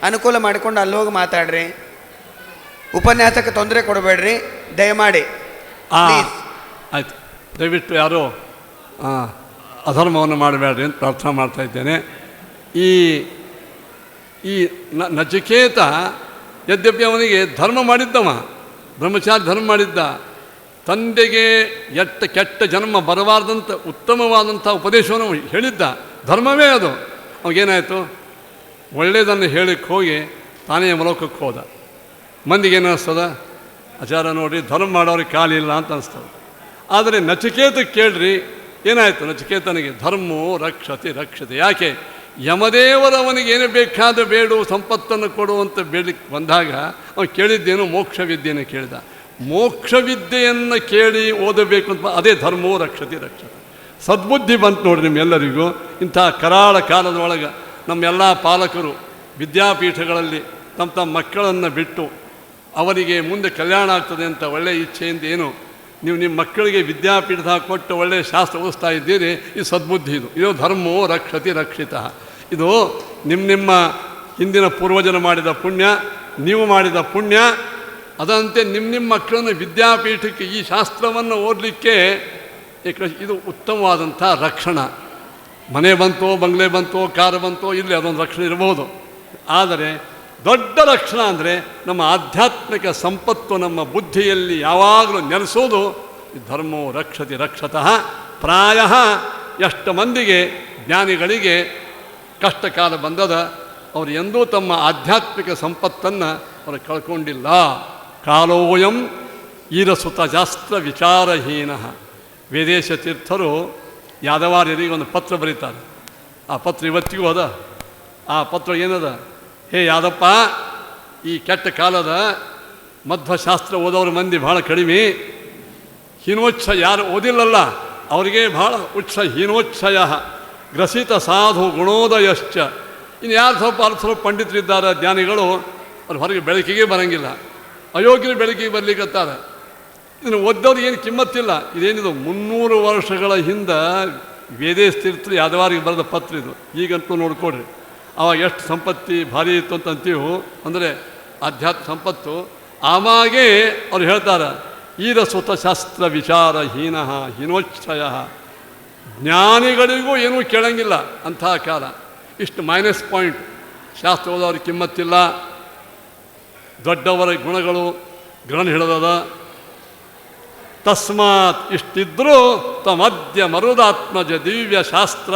ಅನುಕೂಲ ಮಾಡಿಕೊಂಡು ಅಲ್ಲಿ ಹೋಗಿ ಮಾತಾಡ್ರಿ. ಉಪನ್ಯಾಸಕ್ಕೆ ತೊಂದರೆ ಕೊಡಬೇಡ್ರಿ ದಯಮಾಡಿ. ಆಯ್ತು, ದಯವಿಟ್ಟು ಯಾರು ಅಧರ್ಮವನ್ನು ಮಾಡಬೇಡ್ರಿ ಅಂತ ಪ್ರಾರ್ಥನೆ ಮಾಡ್ತಾ ಇದ್ದೇನೆ. ಈ ನಚಿಕೇತ ಯದ್ಯಪಿ ಅವನಿಗೆ ಧರ್ಮ ಮಾಡಿದ್ದವ, ಬ್ರಹ್ಮಚಾರಿ ಧರ್ಮ ಮಾಡಿದ್ದ, ತಂದೆಗೆ ಕೆಟ್ಟ ಜನ್ಮ ಬರಬಾರ್ದಂಥ ಉತ್ತಮವಾದಂಥ ಉಪದೇಶವನ್ನು ಹೇಳಿದ್ದ, ಧರ್ಮವೇ ಅದು. ಅವಾಗೇನಾಯಿತು? ಒಳ್ಳೆಯದನ್ನು ಹೇಳಿಕ್ಕೆ ಹೋಗಿ ತಾನೇ ಯಮಲೋಕಕ್ಕೆ ಹೋದ. ಮಂದಿಗೆ ಏನು ಅನ್ನಿಸ್ತದ? ಆಚಾರ ನೋಡ್ರಿ, ಧರ್ಮ ಮಾಡೋರಿಗೆ ಕಾಲಿಲ್ಲ ಅಂತ ಅನಿಸ್ತದೆ. ಆದರೆ ನಚಿಕೇತಕ್ಕೆ ಕೇಳ್ರಿ, ಏನಾಯಿತು? ನಚಿಕೇತನಿಗೆ ಧರ್ಮೋ ರಕ್ಷತೆ ರಕ್ಷತೆ. ಯಾಕೆ? ಯಮದೇವರವನಿಗೆ ಏನು ಬೇಕಾದ ಬೇಡು, ಸಂಪತ್ತನ್ನು ಕೊಡುವಂತ ಬೇಡಲಿಕ್ಕೆ ಬಂದಾಗ ಅವನು ಕೇಳಿದ್ದೇನು? ಮೋಕ್ಷ ವಿದ್ಯೆಯನ್ನು ಕೇಳಿದ. ಮೋಕ್ಷ ವಿದ್ಯೆಯನ್ನು ಕೇಳಿ ಓದಬೇಕು ಅಂತ, ಅದೇ ಧರ್ಮೋ ರಕ್ಷತೆ ರಕ್ಷತೆ. ಸದ್ಬುದ್ಧಿ ಬಂತು ನೋಡ್ರಿ ನಿಮ್ಮೆಲ್ಲರಿಗೂ. ಇಂಥ ಕರಾಳ ಕಾಲದೊಳಗೆ ನಮ್ಮೆಲ್ಲ ಪಾಲಕರು ವಿದ್ಯಾಪೀಠಗಳಲ್ಲಿ ತಮ್ಮ ಮಕ್ಕಳನ್ನು ಬಿಟ್ಟು ಅವರಿಗೆ ಮುಂದೆ ಕಲ್ಯಾಣ ಆಗ್ತದೆ ಅಂತ ಒಳ್ಳೆಯ ಇಚ್ಛೆಯಿಂದ ಏನು ನೀವು ನಿಮ್ಮ ಮಕ್ಕಳಿಗೆ ವಿದ್ಯಾಪೀಠ ಕೊಟ್ಟು ಒಳ್ಳೆಯ ಶಾಸ್ತ್ರ ಓದಿಸ್ತಾ ಇದ್ದೀರಿ, ಇದು ಸದ್ಬುದ್ಧಿ. ಇದು ಧರ್ಮೋ ರಕ್ಷತಿ ರಕ್ಷಿತ. ಇದು ನಿಮ್ಮ ಹಿಂದಿನ ಪೂರ್ವಜರು ಮಾಡಿದ ಪುಣ್ಯ, ನೀವು ಮಾಡಿದ ಪುಣ್ಯ. ಅದಂತೆ ನಿಮ್ಮ ಮಕ್ಕಳನ್ನು ವಿದ್ಯಾಪೀಠಕ್ಕೆ ಈ ಶಾಸ್ತ್ರವನ್ನು ಓದಲಿಕ್ಕೆ ಇದು ಉತ್ತಮವಾದಂಥ ರಕ್ಷಣೆ. ಮನೆ ಬಂತೋ, ಬಂಗ್ಲೆ ಬಂತೋ, ಕಾರು ಬಂತೋ, ಇಲ್ಲಿ ಅದೊಂದು ರಕ್ಷಣೆ ಇರಬಹುದು. ಆದರೆ ದೊಡ್ಡ ರಕ್ಷಣೆ ಅಂದರೆ ನಮ್ಮ ಆಧ್ಯಾತ್ಮಿಕ ಸಂಪತ್ತು ನಮ್ಮ ಬುದ್ಧಿಯಲ್ಲಿ ಯಾವಾಗಲೂ ನೆಲೆಸೋದು ಧರ್ಮೋ ರಕ್ಷತಿ ರಕ್ಷತಃ. ಪ್ರಾಯ ಎಷ್ಟು ಮಂದಿಗೆ ಜ್ಞಾನಿಗಳಿಗೆ ಕಷ್ಟ ಕಾಲ ಬಂದದ, ಅವರು ಎಂದೂ ತಮ್ಮ ಆಧ್ಯಾತ್ಮಿಕ ಸಂಪತ್ತನ್ನು ಅವರು ಕಳ್ಕೊಂಡಿಲ್ಲ. ಕಾಲೋಯಂ ಈರಸುತ ಶಾಸ್ತ್ರ ವಿಚಾರಹೀನ. ವೇದೇಶ ತೀರ್ಥರು ಯಾದವಾರ್ಯರಿಗೆ ಒಂದು ಪತ್ರ ಬರೀತಾರೆ. ಆ ಪತ್ರ ಇವತ್ತಿಗೂ ಅದ. ಆ ಪತ್ರ ಏನದ? ಹೇ ಯಾದಪ್ಪ, ಈ ಕೆಟ್ಟ ಕಾಲದ ಮಧ್ವಶಾಸ್ತ್ರ ಓದೋರ ಮಂದಿ ಭಾಳ ಕಡಿಮೆ. ಹೀನೋಚ್ಛ ಯಾರು ಓದಿಲ್ಲಲ್ಲ ಅವರಿಗೆ ಭಾಳ ಉಚ್ಛ. ಹೀನೋಚ್ಛಯ ಗ್ರಸಿತ ಸಾಧು ಗುಣೋದಯಶ್ಚ. ಇನ್ನು ಯಾರು ಸ್ವಲ್ಪ ಪಂಡಿತರಿದ್ದಾರೆ, ಜ್ಞಾನಿಗಳು, ಅವ್ರು ಹೊರಗೆ ಬೆಳಕಿಗೆ ಬರೋಂಗಿಲ್ಲ. ಅಯೋಗ್ಯರು ಬೆಳಕಿಗೆ ಬರಲಿಕ್ಕತ್ತಾರೆ. ಇದನ್ನು ಓದ್ದವ್ರಿಗೆ ಏನು ಕಿಮ್ಮತ್ತಿಲ್ಲ. ಇದೇನಿದು 300 ವರ್ಷಗಳ ಹಿಂದೆ ವೇದೇಸ್ತಿರ್ತು ಯಾದವಾರಿಗೆ ಬರೆದ ಪತ್ರ ಇದು. ಈಗಂತೂ ನೋಡ್ಕೊಡ್ರಿ, ಆವಾಗ ಎಷ್ಟು ಸಂಪತ್ತಿ ಭಾರಿ ಇತ್ತು ಅಂತ ಅಂತೀವಿ, ಅಂದರೆ ಆಧ್ಯಾತ್ಮ ಸಂಪತ್ತು. ಆವಾಗೇ ಅವ್ರು ಹೇಳ್ತಾರೆ, ಈರ ಸ್ವತಃಶಾಸ್ತ್ರ ವಿಚಾರಹೀನ ಹೀನೋಚ್ಛಯ. ಜ್ಞಾನಿಗಳಿಗೂ ಏನೂ ಕೇಳಂಗಿಲ್ಲ ಅಂಥ ಕಾಲ. ಇಷ್ಟು ಮೈನಸ್ ಪಾಯಿಂಟ್. ಶಾಸ್ತ್ರ ಓದೋರಿಗೆ ಕಿಮ್ಮತ್ತಿಲ್ಲ. ದೊಡ್ಡವರ ಗುಣಗಳು ಗ್ರಹಣ ಹಿಡಿದದ. ತಸ್ಮಾತ್ ಇಷ್ಟಿದ್ರೂ ತಮದ್ಯ ಮರುದಾತ್ಮಜ ದಿವ್ಯ ಶಾಸ್ತ್ರ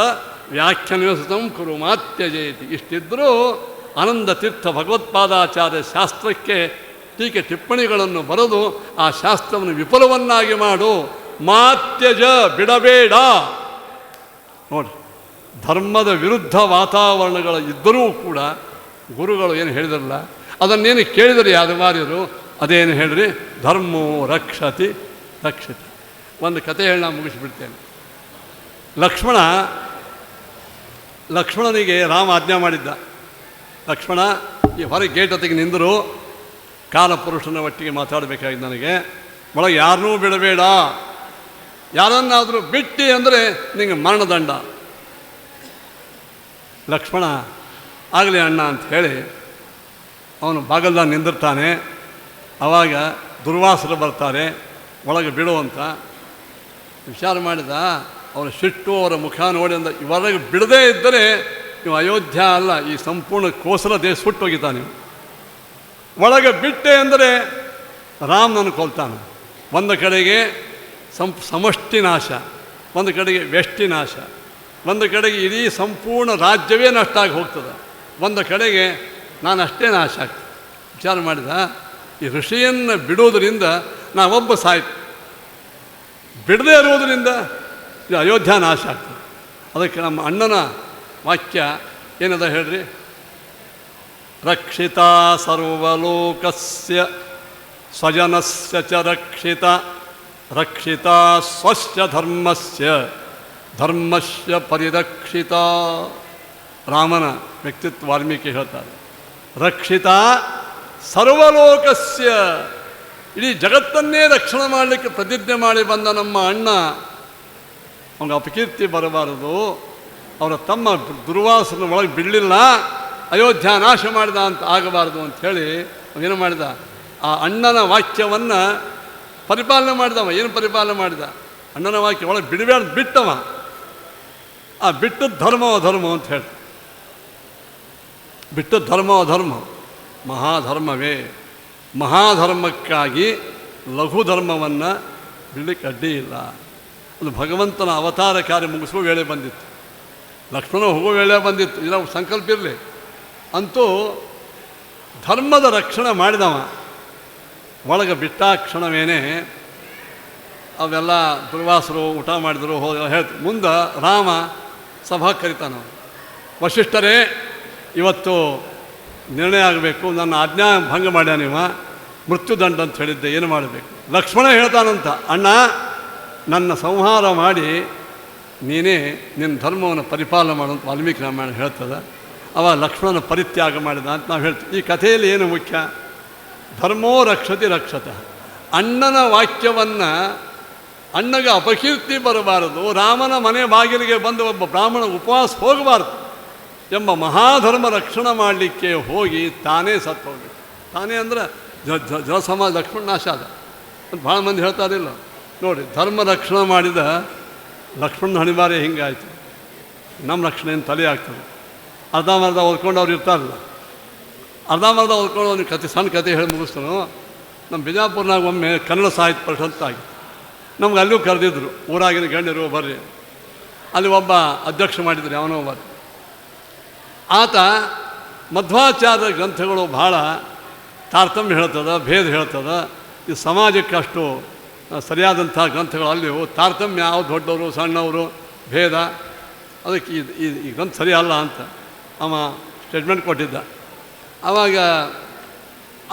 ವ್ಯಾಖ್ಯಾನಿಸಂ ಕುರು ಮಾತ್ಯಜೇತಿ. ಇಷ್ಟಿದ್ದರೂ ಆನಂದ ತೀರ್ಥ ಭಗವತ್ಪಾದಾಚಾರ್ಯ ಶಾಸ್ತ್ರಕ್ಕೆ ಟೀಕೆ ಟಿಪ್ಪಣಿಗಳನ್ನು ಬರೆದು ಆ ಶಾಸ್ತ್ರವನ್ನು ವಿಫಲವನ್ನಾಗಿ ಮಾಡು. ಮಾತ್ಯಜ, ಬಿಡಬೇಡ. ನೋಡಿ, ಧರ್ಮದ ವಿರುದ್ಧ ವಾತಾವರಣಗಳು ಇದ್ದರೂ ಕೂಡ ಗುರುಗಳು ಏನು ಹೇಳಿದ್ರಲ್ಲ, ಅದನ್ನೇನು ಕೇಳಿದರೆ ಯಾದವಾರ್ಯರು, ಅದೇನು ಹೇಳ್ರಿ, ಧರ್ಮೋ ರಕ್ಷತಿ ರಕ್ಷತಿ. ಒಂದು ಕತೆ ಹೇಳಿ ನಾನು ಮುಗಿಸಿಬಿಡ್ತೇನೆ. ಲಕ್ಷ್ಮಣನಿಗೆ ರಾಮ ಆಜ್ಞೆ ಮಾಡಿದ್ದ. ಲಕ್ಷ್ಮಣ, ಈ ಹೊರಗೆ ಗೇಟ್ ಹತ್ತಿಗೆ ನಿಂದರು, ಕಾಲಪುರುಷನ ಒಟ್ಟಿಗೆ ಮಾತಾಡಬೇಕಾಗಿದ್ದು ನನಗೆ. ಒಳಗೆ ಯಾರನ್ನೂ ಬಿಡಬೇಡ. ಯಾರನ್ನಾದರೂ ಬಿಟ್ಟು ಅಂದರೆ ನಿಮಗೆ ಮರಣದಂಡ. ಲಕ್ಷ್ಮಣ ಆಗಲಿ ಅಣ್ಣ ಅಂತ ಹೇಳಿ ಅವನು ಬಾಗಲ್ದಾಗ ನಿಂದಿರ್ತಾನೆ. ಆವಾಗ ದುರ್ವಾಸರು ಬರ್ತಾರೆ ಒಳಗೆ ಬಿಡುವಂತ. ವಿಚಾರ ಮಾಡಿದ, ಅವರ ಸಿಟ್ಟು, ಅವರ ಮುಖ ನೋಡಿ ಅಂದ, ಇವರೆಗೆ ಬಿಡದೇ ಇದ್ದರೆ ನೀವು ಅಯೋಧ್ಯ ಅಲ್ಲ, ಈ ಸಂಪೂರ್ಣ ಕೋಸಲ ದೇಶ ಸುಟ್ಟೋಗಿದ್ದಾನೆ. ಒಳಗೆ ಬಿಟ್ಟೆ ಅಂದರೆ ರಾಮನನ್ನು ಕೊಲ್ತಾನೆ. ಒಂದು ಕಡೆಗೆ ಸಮಷ್ಟಿ ನಾಶ, ಒಂದು ಕಡೆಗೆ ವ್ಯಷ್ಟಿ ನಾಶ, ಒಂದು ಕಡೆಗೆ ಇಡೀ ಸಂಪೂರ್ಣ ರಾಜ್ಯವೇ ನಷ್ಟ ಆಗಿ ಹೋಗ್ತದೆ, ಒಂದು ಕಡೆಗೆ ನಾನು ಅಷ್ಟೇ ನಾಶ ಆಗ್ತದೆ. ವಿಚಾರ ಮಾಡಿದ, ಈ ಋಷಿಯನ್ನು ಬಿಡೋದರಿಂದ ನಾವೊಬ್ಬ ಸಾಯ್ತು, ಬಿಡದೇ ಇರುವುದರಿಂದ ಇದು ಅಯೋಧ್ಯ ನಾಶ ಆಗ್ತದೆ. ಅದಕ್ಕೆ ನಮ್ಮ ಅಣ್ಣನ ವಾಕ್ಯ ಏನದ ಹೇಳ್ರಿ, ರಕ್ಷಿತ ಸರ್ವಲೋಕಸ್ಯ ಸ್ವಜನಸ್ಯ ಚ ರಕ್ಷಿತ ರಕ್ಷಿತ ಸ್ವಸ್ಯ ಧರ್ಮಸ್ಯ ಪರಿರಕ್ಷಿತ. ರಾಮನ ವ್ಯಕ್ತಿತ್ವ ವಾಲ್ಮೀಕಿ ಹೇಳ್ತಾರೆ. ರಕ್ಷಿತ ಸರ್ವಲೋಕಸ್ಯ, ಇಡೀ ಜಗತ್ತನ್ನೇ ರಕ್ಷಣೆ ಮಾಡಲಿಕ್ಕೆ ಪ್ರತಿಜ್ಞೆ ಮಾಡಿ ಬಂದ ನಮ್ಮ ಅಣ್ಣ, ಅವನಿಗೆ ಅಪಕೀರ್ತಿ ಬರಬಾರದು. ಅವರ ತಮ್ಮ ದುರ್ವಾಸನ ಒಳಗೆ ಬಿಡಲಿಲ್ಲ, ಅಯೋಧ್ಯ ನಾಶ ಮಾಡಿದ ಅಂತ ಆಗಬಾರ್ದು ಅಂಥೇಳಿ ಅವನೇನು ಮಾಡಿದ, ಆ ಅಣ್ಣನ ವಾಕ್ಯವನ್ನು ಪರಿಪಾಲನೆ ಮಾಡಿದವ. ಏನು ಪರಿಪಾಲನೆ ಮಾಡಿದ? ಅಣ್ಣನ ವಾಕ್ಯ ಒಳಗೆ ಬಿಡಬೇಡ ಬಿಟ್ಟವ. ಆ ಬಿಟ್ಟದ್ದು ಧರ್ಮ ಅಂತ ಹೇಳಿ, ಬಿಟ್ಟದ್ದು ಧರ್ಮ ಮಹಾಧರ್ಮವೇ. ಮಹಾಧರ್ಮಕ್ಕಾಗಿ ಲಘು ಧರ್ಮವನ್ನು ಬಿಡಲಿಕ್ಕೆ ಅಡ್ಡಿ ಇಲ್ಲ. ಅದು ಭಗವಂತನ ಅವತಾರ ಕಾರ್ಯ ಮುಗಿಸುವ ವೇಳೆ ಬಂದಿತ್ತು, ಲಕ್ಷ್ಮಣ ಹೋಗೋ ವೇಳೆ ಬಂದಿತ್ತು. ಇದರ ಸಂಕಲ್ಪ ಇರಲಿ. ಅಂತೂ ಧರ್ಮದ ರಕ್ಷಣೆ ಮಾಡಿದವ. ಒಳಗೆ ಬಿಟ್ಟ ಕ್ಷಣವೇನೆ ಅವೆಲ್ಲ ದುರ್ವಾಸರು ಊಟ ಮಾಡಿದರು, ಹೇಳ್ತು. ಮುಂದೆ ರಾಮ ಸಭಾ ಕರಿತಾನ. ವಸಿಷ್ಠರೇ, ಇವತ್ತು ನಿರ್ಣಯ ಆಗಬೇಕು, ನನ್ನ ಆಜ್ಞಾ ಭಂಗ ಮಾಡ್ಯ, ನೀವ ಮೃತ್ಯುದಂಡ ಅಂತ ಹೇಳಿದ್ದೆ, ಏನು ಮಾಡಬೇಕು? ಲಕ್ಷ್ಮಣ ಹೇಳ್ತಾನಂತ, ಅಣ್ಣ ನನ್ನ ಸಂಹಾರ ಮಾಡಿ ನೀನೇ ನಿನ್ನ ಧರ್ಮವನ್ನು ಪರಿಪಾಲನೆ ಮಾಡುವಂಥ ವಾಲ್ಮೀಕಿ ರಾಮಾಯಣ ಹೇಳ್ತದೆ. ಅವ ಲಕ್ಷ್ಮಣನ ಪರಿತ್ಯಾಗ ಮಾಡಿದ ಅಂತ ನಾವು ಹೇಳ್ತೀವಿ. ಈ ಕಥೆಯಲ್ಲಿ ಏನು ಮುಖ್ಯ? ಧರ್ಮೋ ರಕ್ಷತಿ ರಕ್ಷತಃ. ಅಣ್ಣನ ವಾಕ್ಯವನ್ನು, ಅಣ್ಣಗೆ ಅಪಕೀರ್ತಿ ಬರಬಾರದು. ರಾಮನ ಮನೆ ಬಾಗಿಲಿಗೆ ಬಂದು ಒಬ್ಬ ಬ್ರಾಹ್ಮಣ ಉಪವಾಸ ಹೋಗಬಾರ್ದು. ಎಂಬ ಮಹಾಧರ್ಮ ರಕ್ಷಣೆ ಮಾಡಲಿಕ್ಕೆ ಹೋಗಿ ತಾನೇ ಸತ್ತು ಹೋಗ್ಬೇಕು. ತಾನೇ ಅಂದರೆ ಜಲಸಮಾಜ ಲಕ್ಷ್ಮಣ ನಾಶ ಅದ ಅಂತ ಭಾಳ ಮಂದಿ ಹೇಳ್ತಾರಿಲ್ಲ. ನೋಡಿ, ಧರ್ಮ ರಕ್ಷಣೆ ಮಾಡಿದ ಲಕ್ಷ್ಮಣ ಹಣಿಬಾರೆ ಹಿಂಗಾಯ್ತು. ನಮ್ಮ ರಕ್ಷಣೆಯನ್ನು ತಲೆ ಆಗ್ತದೆ. ಅರ್ಧಂಬರ್ಧ ಓದ್ಕೊಂಡು ಅವ್ರು ಇರ್ತಾರಲ್ಲ, ಅರ್ಧಂಬರ್ಧ ಓದ್ಕೊಂಡು ಅವ್ನಿಗೆ ಕತೆ ಸಣ್ಣ ಕತೆ ಹೇಳಿ ಮುಗಿಸ್ತಾನು. ನಮ್ಮ ಬಿಜಾಪುರ್ನಾಗ ಒಮ್ಮೆ ಕನ್ನಡ ಸಾಹಿತ್ಯ ಪರಿಷತ್ ಆಗಿ ನಮ್ಗೆ ಅಲ್ಲೂ ಕರೆದಿದ್ರು, ಊರಾಗಿನ ಗಣ್ಯರು ಬರ್ರಿ. ಅಲ್ಲಿ ಒಬ್ಬ ಅಧ್ಯಕ್ಷ ಮಾಡಿದ್ರು, ಅವನೋ ಬರ್ರಿ. ಆತ ಮಧ್ವಾಚಾರ್ಯ ಗ್ರಂಥಗಳು ಭಾಳ ತಾರತಮ್ಯ ಹೇಳ್ತದೆ, ಭೇದ ಹೇಳ್ತದೆ. ಈ ಸಮಾಜಕ್ಕೆ ಅಷ್ಟು ಸರಿಯಾದಂಥ ಗ್ರಂಥಗಳು ಅಲ್ಲಿಯೂ ತಾರತಮ್ಯ, ಯಾವ ದೊಡ್ಡವರು ಸಣ್ಣವರು ಭೇದ, ಅದಕ್ಕೆ ಈ ಗ್ರಂಥ ಸರಿಯಲ್ಲ ಅಂತ ಅವ ಸ್ಟೇಟ್ಮೆಂಟ್ ಕೊಟ್ಟಿದ್ದ. ಆವಾಗ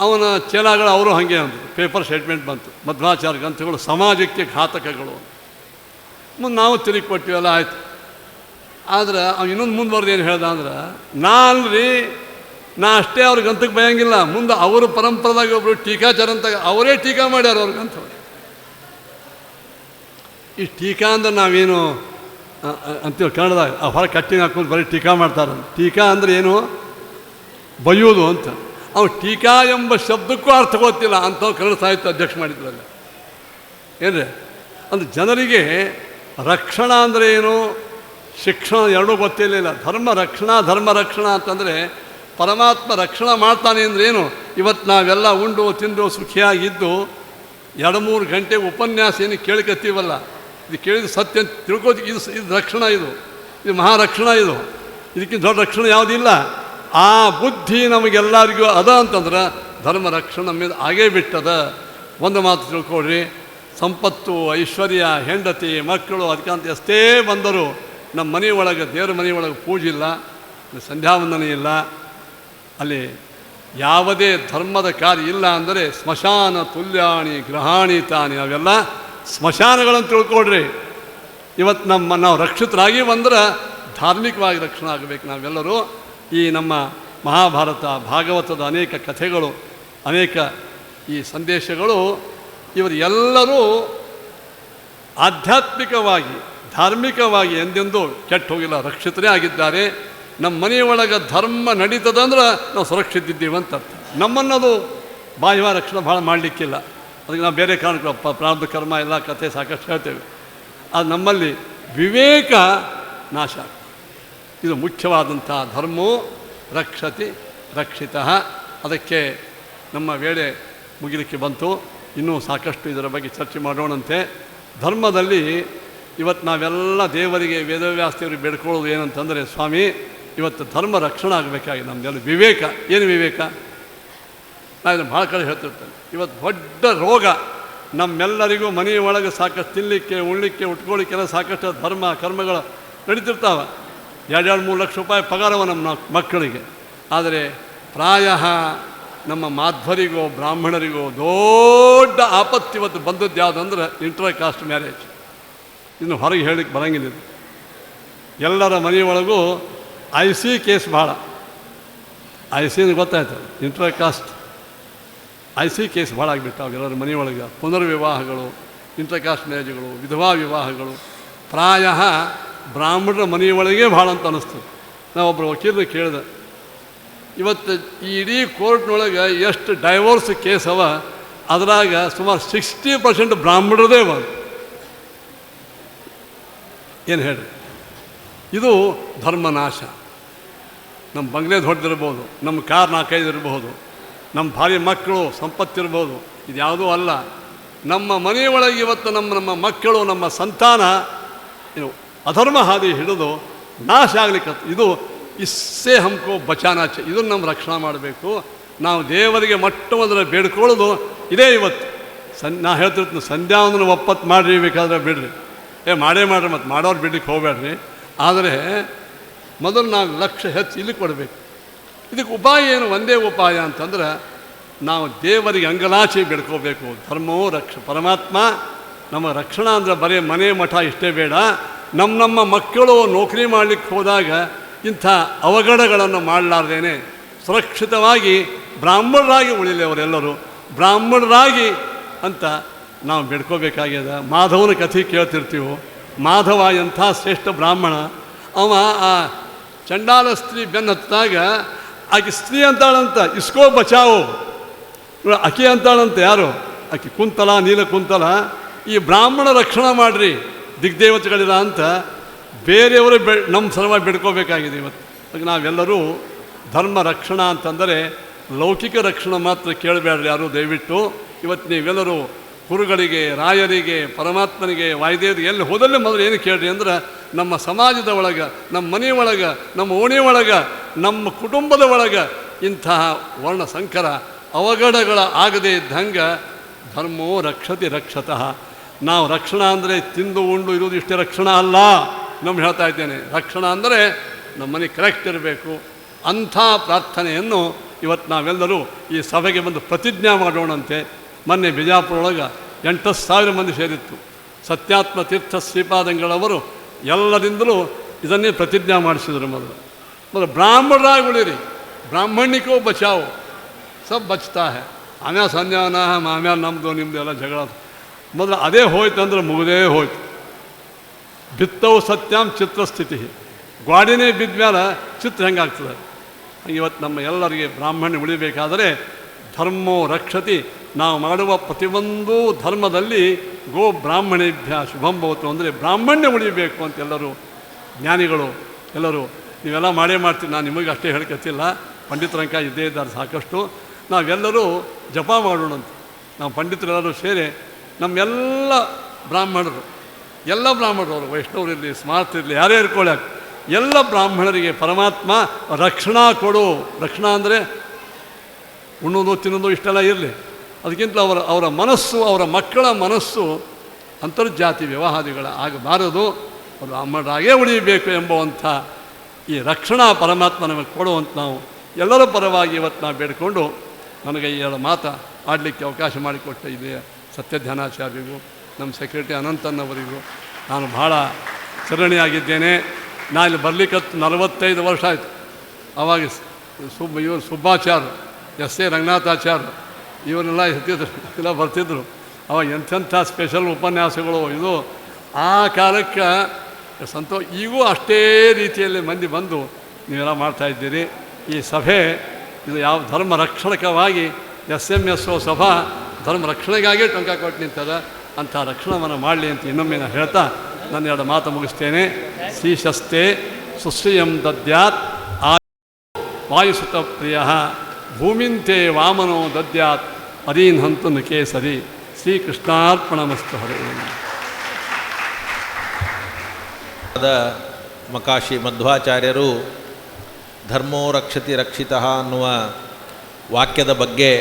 ಅವನ ಚೇಲಾಗಳು ಅವರು ಹಾಗೆ ಅಂದರು, ಪೇಪರ್ ಸ್ಟೇಟ್ಮೆಂಟ್ ಬಂತು, ಮಧ್ವಾಚಾರ್ಯ ಗ್ರಂಥಗಳು ಸಮಾಜಕ್ಕೆ ಘಾತಕಗಳು. ಮುಂದೆ ನಾವು ತಿರುಗಿ ಕೊಟ್ಟಿವೆಲ್ಲ ಆಯಿತು. ಆದರೆ ಅವ್ನು ಇನ್ನೊಂದು ಮುಂದುವರೆದು ಏನು ಹೇಳ್ದ ಅಂದ್ರೆ, ನಾ ಅಷ್ಟೇ ಅವ್ರ ಗ್ರಂಥಕ್ಕೆ ಬಯಂಗಿಲ್ಲ, ಮುಂದೆ ಅವರು ಪರಂಪರೆದಾಗ ಒಬ್ಬರು ಟೀಕಾಚಾರ ಅಂತ ಅವರೇ ಟೀಕಾ ಮಾಡ್ಯಾರ ಅವ್ರ ಗ್ರಂಥಗಳು. ಈ ಟೀಕಾ ಅಂದ್ರೆ ನಾವೇನು ಅಂತೀವಿ ಕನ್ನಡದಾಗ, ಹೊರಗೆ ಕಟ್ಟಿಂಗ್ ಹಾಕೊಂಡು ಬರೀ ಟೀಕಾ ಮಾಡ್ತಾರೆ. ಟೀಕಾ ಅಂದರೆ ಏನು? ಬೈಯೋದು ಅಂತ. ಅವ್ನು ಟೀಕಾ ಎಂಬ ಶಬ್ದಕ್ಕೂ ಅರ್ಥ ಗೊತ್ತಿಲ್ಲ ಅಂಥವು ಕನ್ನಡ ಸಾಹಿತ್ಯ ಅಧ್ಯಕ್ಷ ಮಾಡಿದ್ರಲ್ಲ. ಏನ್ರಿ ಅಂದ್ರೆ ಜನರಿಗೆ ರಕ್ಷಣಾ ಅಂದರೆ ಏನು, ಶಿಕ್ಷಣ ಎರಡೂ ಗೊತ್ತಿರಲಿಲ್ಲ. ಧರ್ಮ ರಕ್ಷಣಾ ಅಂತಂದರೆ ಪರಮಾತ್ಮ ರಕ್ಷಣೆ ಮಾಡ್ತಾನೆ ಅಂದರೆ ಏನು? ಇವತ್ತು ನಾವೆಲ್ಲ ಉಂಡು ತಿಂದು ಸುಖಿಯಾಗಿದ್ದು 2-3 ಗಂಟೆ ಉಪನ್ಯಾಸ ಏನು ಕೇಳ್ಕತ್ತೀವಲ್ಲ, ಇದು ಕೇಳಿದ ಸತ್ಯ ಅಂತ ತಿಳ್ಕೋದು. ಇದು ರಕ್ಷಣಾ, ಇದು ಮಹಾರಕ್ಷಣಾ. ಇದಕ್ಕಿಂತ ದೊಡ್ಡ ರಕ್ಷಣೆ ಯಾವುದಿಲ್ಲ. ಆ ಬುದ್ಧಿ ನಮಗೆಲ್ಲರಿಗೂ ಅದ ಅಂತಂದ್ರೆ ಧರ್ಮ ರಕ್ಷಣೆ ಮೇಲೆ ಆಗೇ ಬಿಟ್ಟದ. ಒಂದು ಮಾತು ತಿಳ್ಕೊಳ್ರಿ, ಸಂಪತ್ತು, ಐಶ್ವರ್ಯ, ಹೆಂಡತಿ, ಮಕ್ಕಳು ಅದಕ್ಕಂತ ಎಷ್ಟೇ ಬಂದರೂ ನಮ್ಮ ಮನೆಯೊಳಗೆ, ದೇವರ ಮನೆಯೊಳಗೆ ಪೂಜೆ ಇಲ್ಲ, ಸಂಧ್ಯಾವಂದನೆ ಇಲ್ಲ, ಅಲ್ಲಿ ಯಾವುದೇ ಧರ್ಮದ ಕಾರ್ಯ ಇಲ್ಲ ಅಂದರೆ ಸ್ಮಶಾನ ತುಲ್ಯಾಣಿ ಗೃಹಾಣಿ ತಾನಿ, ಅವೆಲ್ಲ ಸ್ಮಶಾನಗಳನ್ನು ತಿಳ್ಕೊಳ್ರಿ. ಇವತ್ತು ನಾವು ರಕ್ಷಿತರಾಗಿ ಬಂದ್ರೆ ಧಾರ್ಮಿಕವಾಗಿ ರಕ್ಷಣೆ ಆಗಬೇಕು ನಾವೆಲ್ಲರೂ. ಈ ನಮ್ಮ ಮಹಾಭಾರತ, ಭಾಗವತದ ಅನೇಕ ಕಥೆಗಳು, ಅನೇಕ ಈ ಸಂದೇಶಗಳು, ಇವರು ಎಲ್ಲರೂ ಆಧ್ಯಾತ್ಮಿಕವಾಗಿ ಧಾರ್ಮಿಕವಾಗಿ ಎಂದೆಂದೂ ಕೆಟ್ಟು ಹೋಗಿಲ್ಲ, ರಕ್ಷಿತರೇ ಆಗಿದ್ದಾರೆ. ನಮ್ಮ ಮನೆಯೊಳಗೆ ಧರ್ಮ ನಡೀತದಂದ್ರೆ ನಾವು ಸುರಕ್ಷಿತಿದ್ದೀವಿ ಅಂತ ಅರ್ಥ. ನಮ್ಮನ್ನದು ಬಾಹ್ಯ ರಕ್ಷಣೆ ಭಾಳ ಮಾಡಲಿಕ್ಕಿಲ್ಲ, ಅದಕ್ಕೆ ನಾವು ಬೇರೆ ಕಾರಣಗಳು ಪ್ರಾರಬ್ಧ ಕರ್ಮ ಎಲ್ಲ ಕಥೆ ಸಾಕಷ್ಟು ಹೇಳ್ತೇವೆ. ಅದು ನಮ್ಮಲ್ಲಿ ವಿವೇಕ ನಾಶ. ಇದು ಮುಖ್ಯವಾದಂಥ ಧರ್ಮೋ ರಕ್ಷತಿ ರಕ್ಷಿತ. ಅದಕ್ಕೆ ನಮ್ಮ ವೇಳೆ ಮುಗಿಲಿಕ್ಕೆ ಬಂತು. ಇನ್ನೂ ಸಾಕಷ್ಟು ಇದರ ಬಗ್ಗೆ ಚರ್ಚೆ ಮಾಡೋಣಂತೆ. ಧರ್ಮದಲ್ಲಿ ಇವತ್ತು ನಾವೆಲ್ಲ ದೇವರಿಗೆ, ವೇದವ್ಯಾಸದೇವರಿಗೆ ಬೇಡ್ಕೊಳ್ಳೋದು ಏನಂತಂದರೆ, ಸ್ವಾಮಿ ಇವತ್ತು ಧರ್ಮ ರಕ್ಷಣೆ ಆಗಬೇಕಾಗಿ ನಮ್ಮದೆಲ್ಲ ವಿವೇಕ. ಏನು ವಿವೇಕ? ನಾನು ಇದನ್ನು ಭಾಳ ಕಡೆ ಹೇಳ್ತಿರ್ತೇನೆ. ಇವತ್ತು ದೊಡ್ಡ ರೋಗ ನಮ್ಮೆಲ್ಲರಿಗೂ ಮನೆಯೊಳಗೆ ಸಾಕಷ್ಟು ತಿನ್ನಲಿಕ್ಕೆ, ಉಣ್ಲಿಕ್ಕೆ, ಉಟ್ಕೊಳ್ಳಿಕ್ಕೆಲ್ಲ ಸಾಕಷ್ಟು ಧರ್ಮ ಕರ್ಮಗಳು ನಡೀತಿರ್ತಾವೆ. 2-3 ಲಕ್ಷ ರೂಪಾಯಿ ಪಗಾರವ ನಮ್ಮ ಮಕ್ಕಳಿಗೆ. ಆದರೆ ಪ್ರಾಯ ನಮ್ಮ ಮಾಧ್ವರಿಗೋ ಬ್ರಾಹ್ಮಣರಿಗೋ ದೊಡ್ಡ ಆಪತ್ತು ಇವತ್ತು ಬಂದದ್ದು ಯಾವುದು ಅಂದರೆ ಇಂಟರ್ ಕಾಸ್ಟ್ ಮ್ಯಾರೇಜ್. ಇನ್ನು ಹೊರಗೆ ಹೇಳಲಿಕ್ಕೆ ಬರೋಂಗಿಲ್ಲ. ಎಲ್ಲರ ಮನೆಯೊಳಗೂ IC ಕೇಸ್ ಭಾಳ. IC ಗೊತ್ತಾಯ್ತು, ಇಂಟರ್ ಕಾಸ್ಟ್ IC ಕೇಸ್ ಭಾಳ ಆಗಿಬಿಟ್ಟಾವೆ ಎಲ್ಲರ ಮನೆಯೊಳಗೆ. ಪುನರ್ವಿವಾಹಗಳು, ಇಂಟರ್ ಕಾಸ್ಟ್ ಮ್ಯಾರೇಜ್ಗಳು, ವಿಧವಾ ವಿವಾಹಗಳು ಪ್ರಾಯ ಬ್ರಾಹ್ಮಣರ ಮನೆಯೊಳಗೆ ಭಾಳ ಅಂತ ಅನ್ನಿಸ್ತದೆ. ನಾವೊಬ್ಬರು ವಕೀಲರು ಕೇಳಿದೆ, ಇವತ್ತು ಈ ಇಡೀ ಕೋರ್ಟ್ನೊಳಗೆ ಎಷ್ಟು ಡೈವೋರ್ಸ್ ಕೇಸ್ ಅವ, ಅದರಾಗ ಸುಮಾರು 60% ಬ್ರಾಹ್ಮಣರದೇ ಅವ. ಏನು ಹೇಳಿ, ಇದು ಧರ್ಮನಾಶ. ನಮ್ಮ ಬಂಗ್ಲೆ ದೊಡ್ಡದಿರ್ಬೋದು, ನಮ್ಮ ಕಾರ್ 4-5 ಇರ್ಬೋದು, ನಮ್ಮ ಭಾರಿ ಮಕ್ಕಳು ಸಂಪತ್ತಿರ್ಬೋದು, ಇದು ಯಾವುದೂ ಅಲ್ಲ. ನಮ್ಮ ಮನೆಯೊಳಗೆ ಇವತ್ತು ನಮ್ಮ ಮಕ್ಕಳು, ನಮ್ಮ ಸಂತಾನ ಏನು ಅಧರ್ಮ ಹಾದಿ ಹಿಡಿದು ನಾಶ ಆಗಲಿಕ್ಕೆ, ಇದು ಇಸ್ಸೇ ಹಮ್ಕೋ ಬಚಾನಾಚ. ಇದನ್ನು ನಮ್ಮ ರಕ್ಷಣೆ ಮಾಡಬೇಕು. ನಾವು ದೇವರಿಗೆ ಮೊಟ್ಟ ಮೊದಲು ಬೇಡ್ಕೊಳ್ಳೋದು ಇದೇ. ಇವತ್ತು ನಾ ಹೇಳ್ತಿರ್ತೀನಿ, ಸಂಧ್ಯಾವಂದನ ಒಪ್ಪತ್ತು ಮಾಡಿರಿ, ಬೇಕಾದ್ರೆ ಬಿಡ್ರಿ, ಮಾಡೇ ಮಾಡಿರಿ, ಮತ್ತು ಮಾಡೋರು ಬಿಡ್ಲಿಕ್ಕೆ ಹೋಗಬೇಡ್ರಿ. ಆದರೆ ಮೊದಲು ನಾವು ಲಕ್ಷ್ಯ ಹೆಚ್ಚು ಇಲ್ಲಿ ಕೊಡಬೇಕು. ಇದಕ್ಕೆ ಉಪಾಯ ಏನು? ಒಂದೇ ಉಪಾಯ ಅಂತಂದ್ರೆ ನಾವು ದೇವರಿಗೆ ಅಂಗಲಾಚಿ ಬೇಡ್ಕೋಬೇಕು. ಧರ್ಮೋ ಪರಮಾತ್ಮ ನಮ್ಮ ರಕ್ಷಣಾ ಅಂದರೆ ಬರೀ ಮನೆ ಮಠ ಇಷ್ಟೇ ಬೇಡ. ನಮ್ಮ ಮಕ್ಕಳು ನೌಕರಿ ಮಾಡಲಿಕ್ಕೆ ಹೋದಾಗ ಇಂಥ ಅವಘಡಗಳನ್ನು ಮಾಡಲಾರ್ದೇನೆ ಸುರಕ್ಷಿತವಾಗಿ ಬ್ರಾಹ್ಮಣರಾಗಿ ಉಳಿಲಿ ಅವರೆಲ್ಲರೂ, ಬ್ರಾಹ್ಮಣರಾಗಿ ಅಂತ ನಾವು ಬೇಡ್ಕೋಬೇಕಾಗ್ಯದ. ಮಾಧವನ ಕಥೆ ಕೇಳ್ತಿರ್ತೀವಿ. ಮಾಧವ ಎಂಥ ಶ್ರೇಷ್ಠ ಬ್ರಾಹ್ಮಣ. ಅವ ಆ ಚಂಡಾಲ ಸ್ತ್ರೀ ಬೆನ್ನು ಹತ್ತಿದಾಗ ಆಕೆ ಸ್ತ್ರೀ ಅಂತಾಳಂತ ಇಸ್ಕೋ ಬಚಾವು, ಅಕ್ಕಿ ಅಂತಾಳಂತ ಯಾರು ಆಕೆ ಕುಂತಲ ನೀಲ ಕುಂತಲ, ಈ ಬ್ರಾಹ್ಮಣ ರಕ್ಷಣೆ ಮಾಡಿರಿ ದಿಗ್ದೇವತೆಗಳಿಲ್ಲ ಅಂತ ಬೇರೆಯವರು ನಮ್ಮ ಸಲುವಾಗಿ ಬೇಡ್ಕೋಬೇಕಾಗಿದೆ ಇವತ್ತು. ಹಾಗೆ ನಾವೆಲ್ಲರೂ ಧರ್ಮ ರಕ್ಷಣಾ ಅಂತಂದರೆ ಲೌಕಿಕ ರಕ್ಷಣೆ ಮಾತ್ರ ಕೇಳಬೇಡ್ರಿ ಯಾರು. ದಯವಿಟ್ಟು ಇವತ್ತು ನೀವೆಲ್ಲರೂ ಗುರುಗಳಿಗೆ, ರಾಯರಿಗೆ, ಪರಮಾತ್ಮನಿಗೆ, ವಾಯುದೇವರಿಗೆ ಎಲ್ಲಿ ಹೋದಲ್ಲಿ ಮೊದಲು ಏನು ಕೇಳ್ರಿ ಅಂದ್ರೆ ನಮ್ಮ ಸಮಾಜದ ಒಳಗೆ, ನಮ್ಮ ಮನೆ ಒಳಗೆ, ನಮ್ಮ ಓಣಿ ಒಳಗೆ, ನಮ್ಮ ಕುಟುಂಬದ ಒಳಗೆ ಇಂತಹ ವರ್ಣ ಸಂಕರ ಅವಘಡಗಳ ಆಗದೇ ಇದ್ದಂಗೆ ಧರ್ಮೋ ರಕ್ಷತಿ ರಕ್ಷತಃ. ನಾವು ರಕ್ಷಣಾ ಅಂದರೆ ತಿಂದು ಉಂಡು ಇರುವುದು ಇಷ್ಟೇ ರಕ್ಷಣಾ ಅಲ್ಲ. ನಮ್ಮ ಹೇಳ್ತಾ ಇದ್ದೇನೆ, ರಕ್ಷಣಾ ಅಂದರೆ ನಮ್ಮ ಮನೆ ಕರೆಕ್ಟ್ ಇರಬೇಕು. ಅಂಥ ಪ್ರಾರ್ಥನೆಯನ್ನು ಇವತ್ತು ನಾವೆಲ್ಲರೂ ಈ ಸಭೆಗೆ ಬಂದು ಪ್ರತಿಜ್ಞಾ ಮಾಡೋಣಂತೆ. ಮೊನ್ನೆ ಬಿಜಾಪುರೊಳಗೆ 8,000 ಮಂದಿ ಸೇರಿತ್ತು. ಸತ್ಯಾತ್ಮ ತೀರ್ಥ ಶ್ರೀಪಾದಂಗಳವರು ಎಲ್ಲರಿಂದಲೂ ಇದನ್ನೇ ಪ್ರತಿಜ್ಞಾ ಮಾಡಿಸಿದರು. ಮೊದಲು ಬ್ರಾಹ್ಮಣರಾಗಿ ಉಳಿರಿ, ಬ್ರಾಹ್ಮಣಿಕೋ ಬಚಾವು, ಸಬ್ ಬಚ್ತಾ ಹೇ. ಆಮ್ಯಾಲ ಸಂಧ್ಯಾನ ಆಮ್ಯಾಲ ನಮ್ಮದು ನಿಮ್ಮದು ಎಲ್ಲ ಜಗಳ. ಮೊದಲು ಅದೇ ಹೋಯ್ತು ಅಂದ್ರೆ ಮುಗದೇ ಹೋಯ್ತು. ಬಿತ್ತವು ಸತ್ಯಂ ಚಿತ್ರಸ್ಥಿತಿ, ಗ್ವಾಡಿನೇ ಬಿದ್ದ ಮೇಲೆ ಚಿತ್ರ ಹೆಂಗಾಗ್ತದೆ. ಇವತ್ತು ನಮ್ಮ ಎಲ್ಲರಿಗೆ ಬ್ರಾಹ್ಮಣ್ಯ ಉಳಿಬೇಕಾದರೆ ಧರ್ಮೋ ರಕ್ಷತಿ. ನಾವು ಮಾಡುವ ಪ್ರತಿಯೊಂದು ಧರ್ಮದಲ್ಲಿ ಗೋ ಬ್ರಾಹ್ಮಣೇಭ್ಯ ಶುಭಂ ಭವತು ಅಂದರೆ ಬ್ರಾಹ್ಮಣ್ಯ ಉಳಿಬೇಕು ಅಂತ ಎಲ್ಲರೂ ಜ್ಞಾನಿಗಳು ಎಲ್ಲರೂ ನೀವೆಲ್ಲ ಮಾಡೇ ಮಾಡ್ತೀವಿ. ನಾನು ನಿಮಗೆ ಅಷ್ಟೇ ಹೇಳ್ಕೊತಿಲ್ಲ, ಪಂಡಿತರಂಕ ಇದ್ದೇ ಇದ್ದಾರೆ ಸಾಕಷ್ಟು. ನಾವೆಲ್ಲರೂ ಜಪ ಮಾಡೋಣಂತ. ನಾವು ಪಂಡಿತರೆಲ್ಲರೂ ಸೇರಿ ನಮ್ಮೆಲ್ಲ ಬ್ರಾಹ್ಮಣರು, ಎಲ್ಲ ಬ್ರಾಹ್ಮಣರು, ಅವರು ವೈಷ್ಣವರಿರಲಿ, ಸ್ಮಾರ್ತ್ ಇರಲಿ, ಯಾರೇ ಇರ್ಕೊಳ್ಳಿ, ಎಲ್ಲ ಬ್ರಾಹ್ಮಣರಿಗೆ ಪರಮಾತ್ಮ ರಕ್ಷಣಾ ಕೊಡು. ರಕ್ಷಣಾ ಅಂದರೆ ಉಣ್ಣೋದು ತಿನ್ನೋದು ಇಷ್ಟೆಲ್ಲ ಇರಲಿ, ಅದಕ್ಕಿಂತ ಅವರ ಮನಸ್ಸು, ಅವರ ಮಕ್ಕಳ ಮನಸ್ಸು ಅಂತರ್ಜಾತಿ ವ್ಯವಹಾರಗಳ ಆಗಬಾರದು, ಅವರು ಬ್ರಾಹ್ಮಣರಾಗೇ ಉಳಿಯಬೇಕು ಎಂಬುವಂಥ ಈ ರಕ್ಷಣಾ ಪರಮಾತ್ಮ ನಮಗೆ ಕೊಡುವಂತ ನಾವು ಎಲ್ಲರ ಪರವಾಗಿ ಇವತ್ತು ನಾವು ಬೇಡಿಕೊಂಡು ನನಗೆ ಈ ಎರಡು ಮಾತು ಆಡಲಿಕ್ಕೆ ಅವಕಾಶ ಮಾಡಿಕೊಟ್ಟ ಇಲ್ಲಿ ಸತ್ಯಧ್ಯಾನಾಚಾರ್ಯರಿಗೂ, ನಮ್ಮ ಸೆಕ್ರೆಟರಿ ಅನಂತನ್ನವರಿಗೂ ನಾನು ಭಾಳ ಚರಣಿಯಾಗಿದ್ದೇನೆ. ನಾನು ಇಲ್ಲಿ ಬರಲಿಕ್ಕೆ 45 ವರ್ಷ ಆಯಿತು. ಆವಾಗ ಇವರು ಸುಬ್ಬಾಚಾರ್ಯ, ಎಸ್ ಎ ರಂಗನಾಥಾಚಾರ್ಯ ಇವರೆಲ್ಲ ಎತ್ತಿದ್ರು, ಎಲ್ಲ ಬರ್ತಿದ್ರು. ಅವಾಗ ಎಂಥೆಂಥ ಸ್ಪೆಷಲ್ ಉಪನ್ಯಾಸಗಳು ಇದು. ಆ ಕಾಲಕ್ಕೆ ಈಗೂ ಅಷ್ಟೇ ರೀತಿಯಲ್ಲಿ ಮಂದಿ ಬಂದು ನೀವೆಲ್ಲ ಮಾಡ್ತಾಯಿದ್ದೀರಿ. ಈ ಸಭೆ ಇದು ಯಾವ ಧರ್ಮ ರಕ್ಷಣಕವಾಗಿ SMS ಸಭಾ ಧರ್ಮ ರಕ್ಷಣೆಗಾಗೇ ಟೊಂಕ ಕೊಟ್ಟು ನಿಂತದ. ಅಂಥ ರಕ್ಷಣವನ್ನು ಮಾಡಲಿ ಅಂತ ಇನ್ನೊಮ್ಮೆ ನಾನು ಹೇಳ್ತಾ ನನ್ನ ಎರಡು ಮಾತು ಮುಗಿಸ್ತೇನೆ. ಶ್ರೀಶಸ್ತೆ ಸುಶ್ರಿಯಂ ದದ್ಯಾತ್ ಆ ವಾಯುಸುತ ಪ್ರಿಯ ಭೂಮಿಂತೆ ವಾಮನೋ ದದ್ಯಾತ್ ಅರೀನ್ ಹಂತು ನಿಕೇಸರಿ. ಶ್ರೀಕೃಷ್ಣಾರ್ಪಣಮಸ್ತು. ಹರೇ ಮಕಾಶಿ ಮಧ್ವಾಚಾರ್ಯರು ಧರ್ಮೋ ರಕ್ಷತಿ ರಕ್ಷಿತಃ ಅನ್ನುವ ವಾಕ್ಯದ ಬಗ್ಗೆ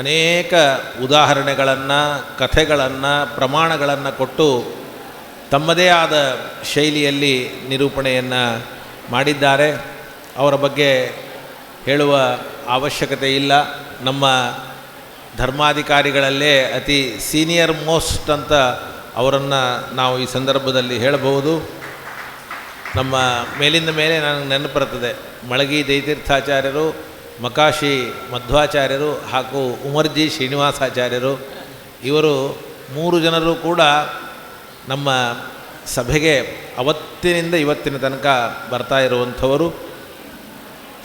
ಅನೇಕ ಉದಾಹರಣೆಗಳನ್ನು, ಕಥೆಗಳನ್ನು, ಪ್ರಮಾಣಗಳನ್ನು ಕೊಟ್ಟು ತಮ್ಮದೇ ಆದ ಶೈಲಿಯಲ್ಲಿ ನಿರೂಪಣೆಯನ್ನು ಮಾಡಿದ್ದಾರೆ. ಅವರ ಬಗ್ಗೆ ಹೇಳುವ ಅವಶ್ಯಕತೆ ಇಲ್ಲ. ನಮ್ಮ ಧರ್ಮಾಧಿಕಾರಿಗಳಲ್ಲೇ ಅತಿ ಸೀನಿಯರ್ ಮೋಸ್ಟ್ ಅಂತ ಅವರನ್ನು ನಾವು ಈ ಸಂದರ್ಭದಲ್ಲಿ ಹೇಳಬಹುದು. ನಮ್ಮ ಮೇಲಿಂದ ಮೇಲೆ ನನಗೆ ನೆನಪು ಬರ್ತದೆ, ಮಳಗಿ ದೈತೀರ್ಥಾಚಾರ್ಯರು, ಮಕಾಶಿ ಮಧ್ವಾಚಾರ್ಯರು ಹಾಗೂ ಉಮರ್ಜಿ ಶ್ರೀನಿವಾಸಾಚಾರ್ಯರು. ಇವರು 3 ಜನರು ಕೂಡ ನಮ್ಮ ಸಭೆಗೆ ಅವತ್ತಿನಿಂದ ಇವತ್ತಿನ ತನಕ ಬರ್ತಾ ಇರುವಂಥವರು.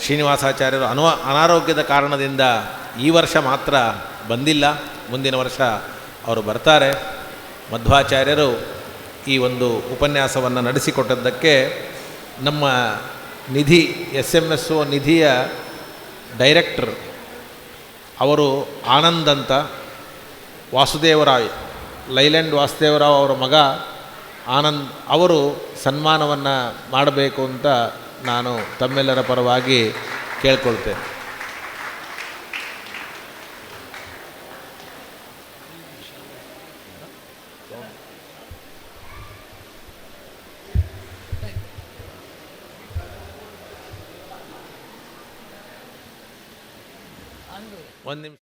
ಶ್ರೀನಿವಾಸಾಚಾರ್ಯರು ಅನಾರೋಗ್ಯದ ಕಾರಣದಿಂದ ಈ ವರ್ಷ ಮಾತ್ರ ಬಂದಿಲ್ಲ, ಮುಂದಿನ ವರ್ಷ ಅವರು ಬರ್ತಾರೆ. ಮಧ್ವಾಚಾರ್ಯರು ಈ ಒಂದು ಉಪನ್ಯಾಸವನ್ನು ನಡೆಸಿಕೊಟ್ಟದ್ದಕ್ಕೆ ನಮ್ಮ ನಿಧಿ SMSO ನಿಧಿಯ ಡೈರೆಕ್ಟರ್ ಅವರು ಆನಂದ್ ಅಂತ, ವಾಸುದೇವರಾವ್, ಲೈಲ್ಯಾಂಡ್ ವಾಸುದೇವರಾವ್ ಅವರ ಮಗ ಆನಂದ್ ಅವರು ಸನ್ಮಾನವನ್ನು ಮಾಡಬೇಕು ಅಂತ ನಾನು ತಮ್ಮೆಲ್ಲರ ಪರವಾಗಿ ಕೇಳ್ಕೊಳ್ತೇನೆ. ಒಂದು ನಿಮಿಷ.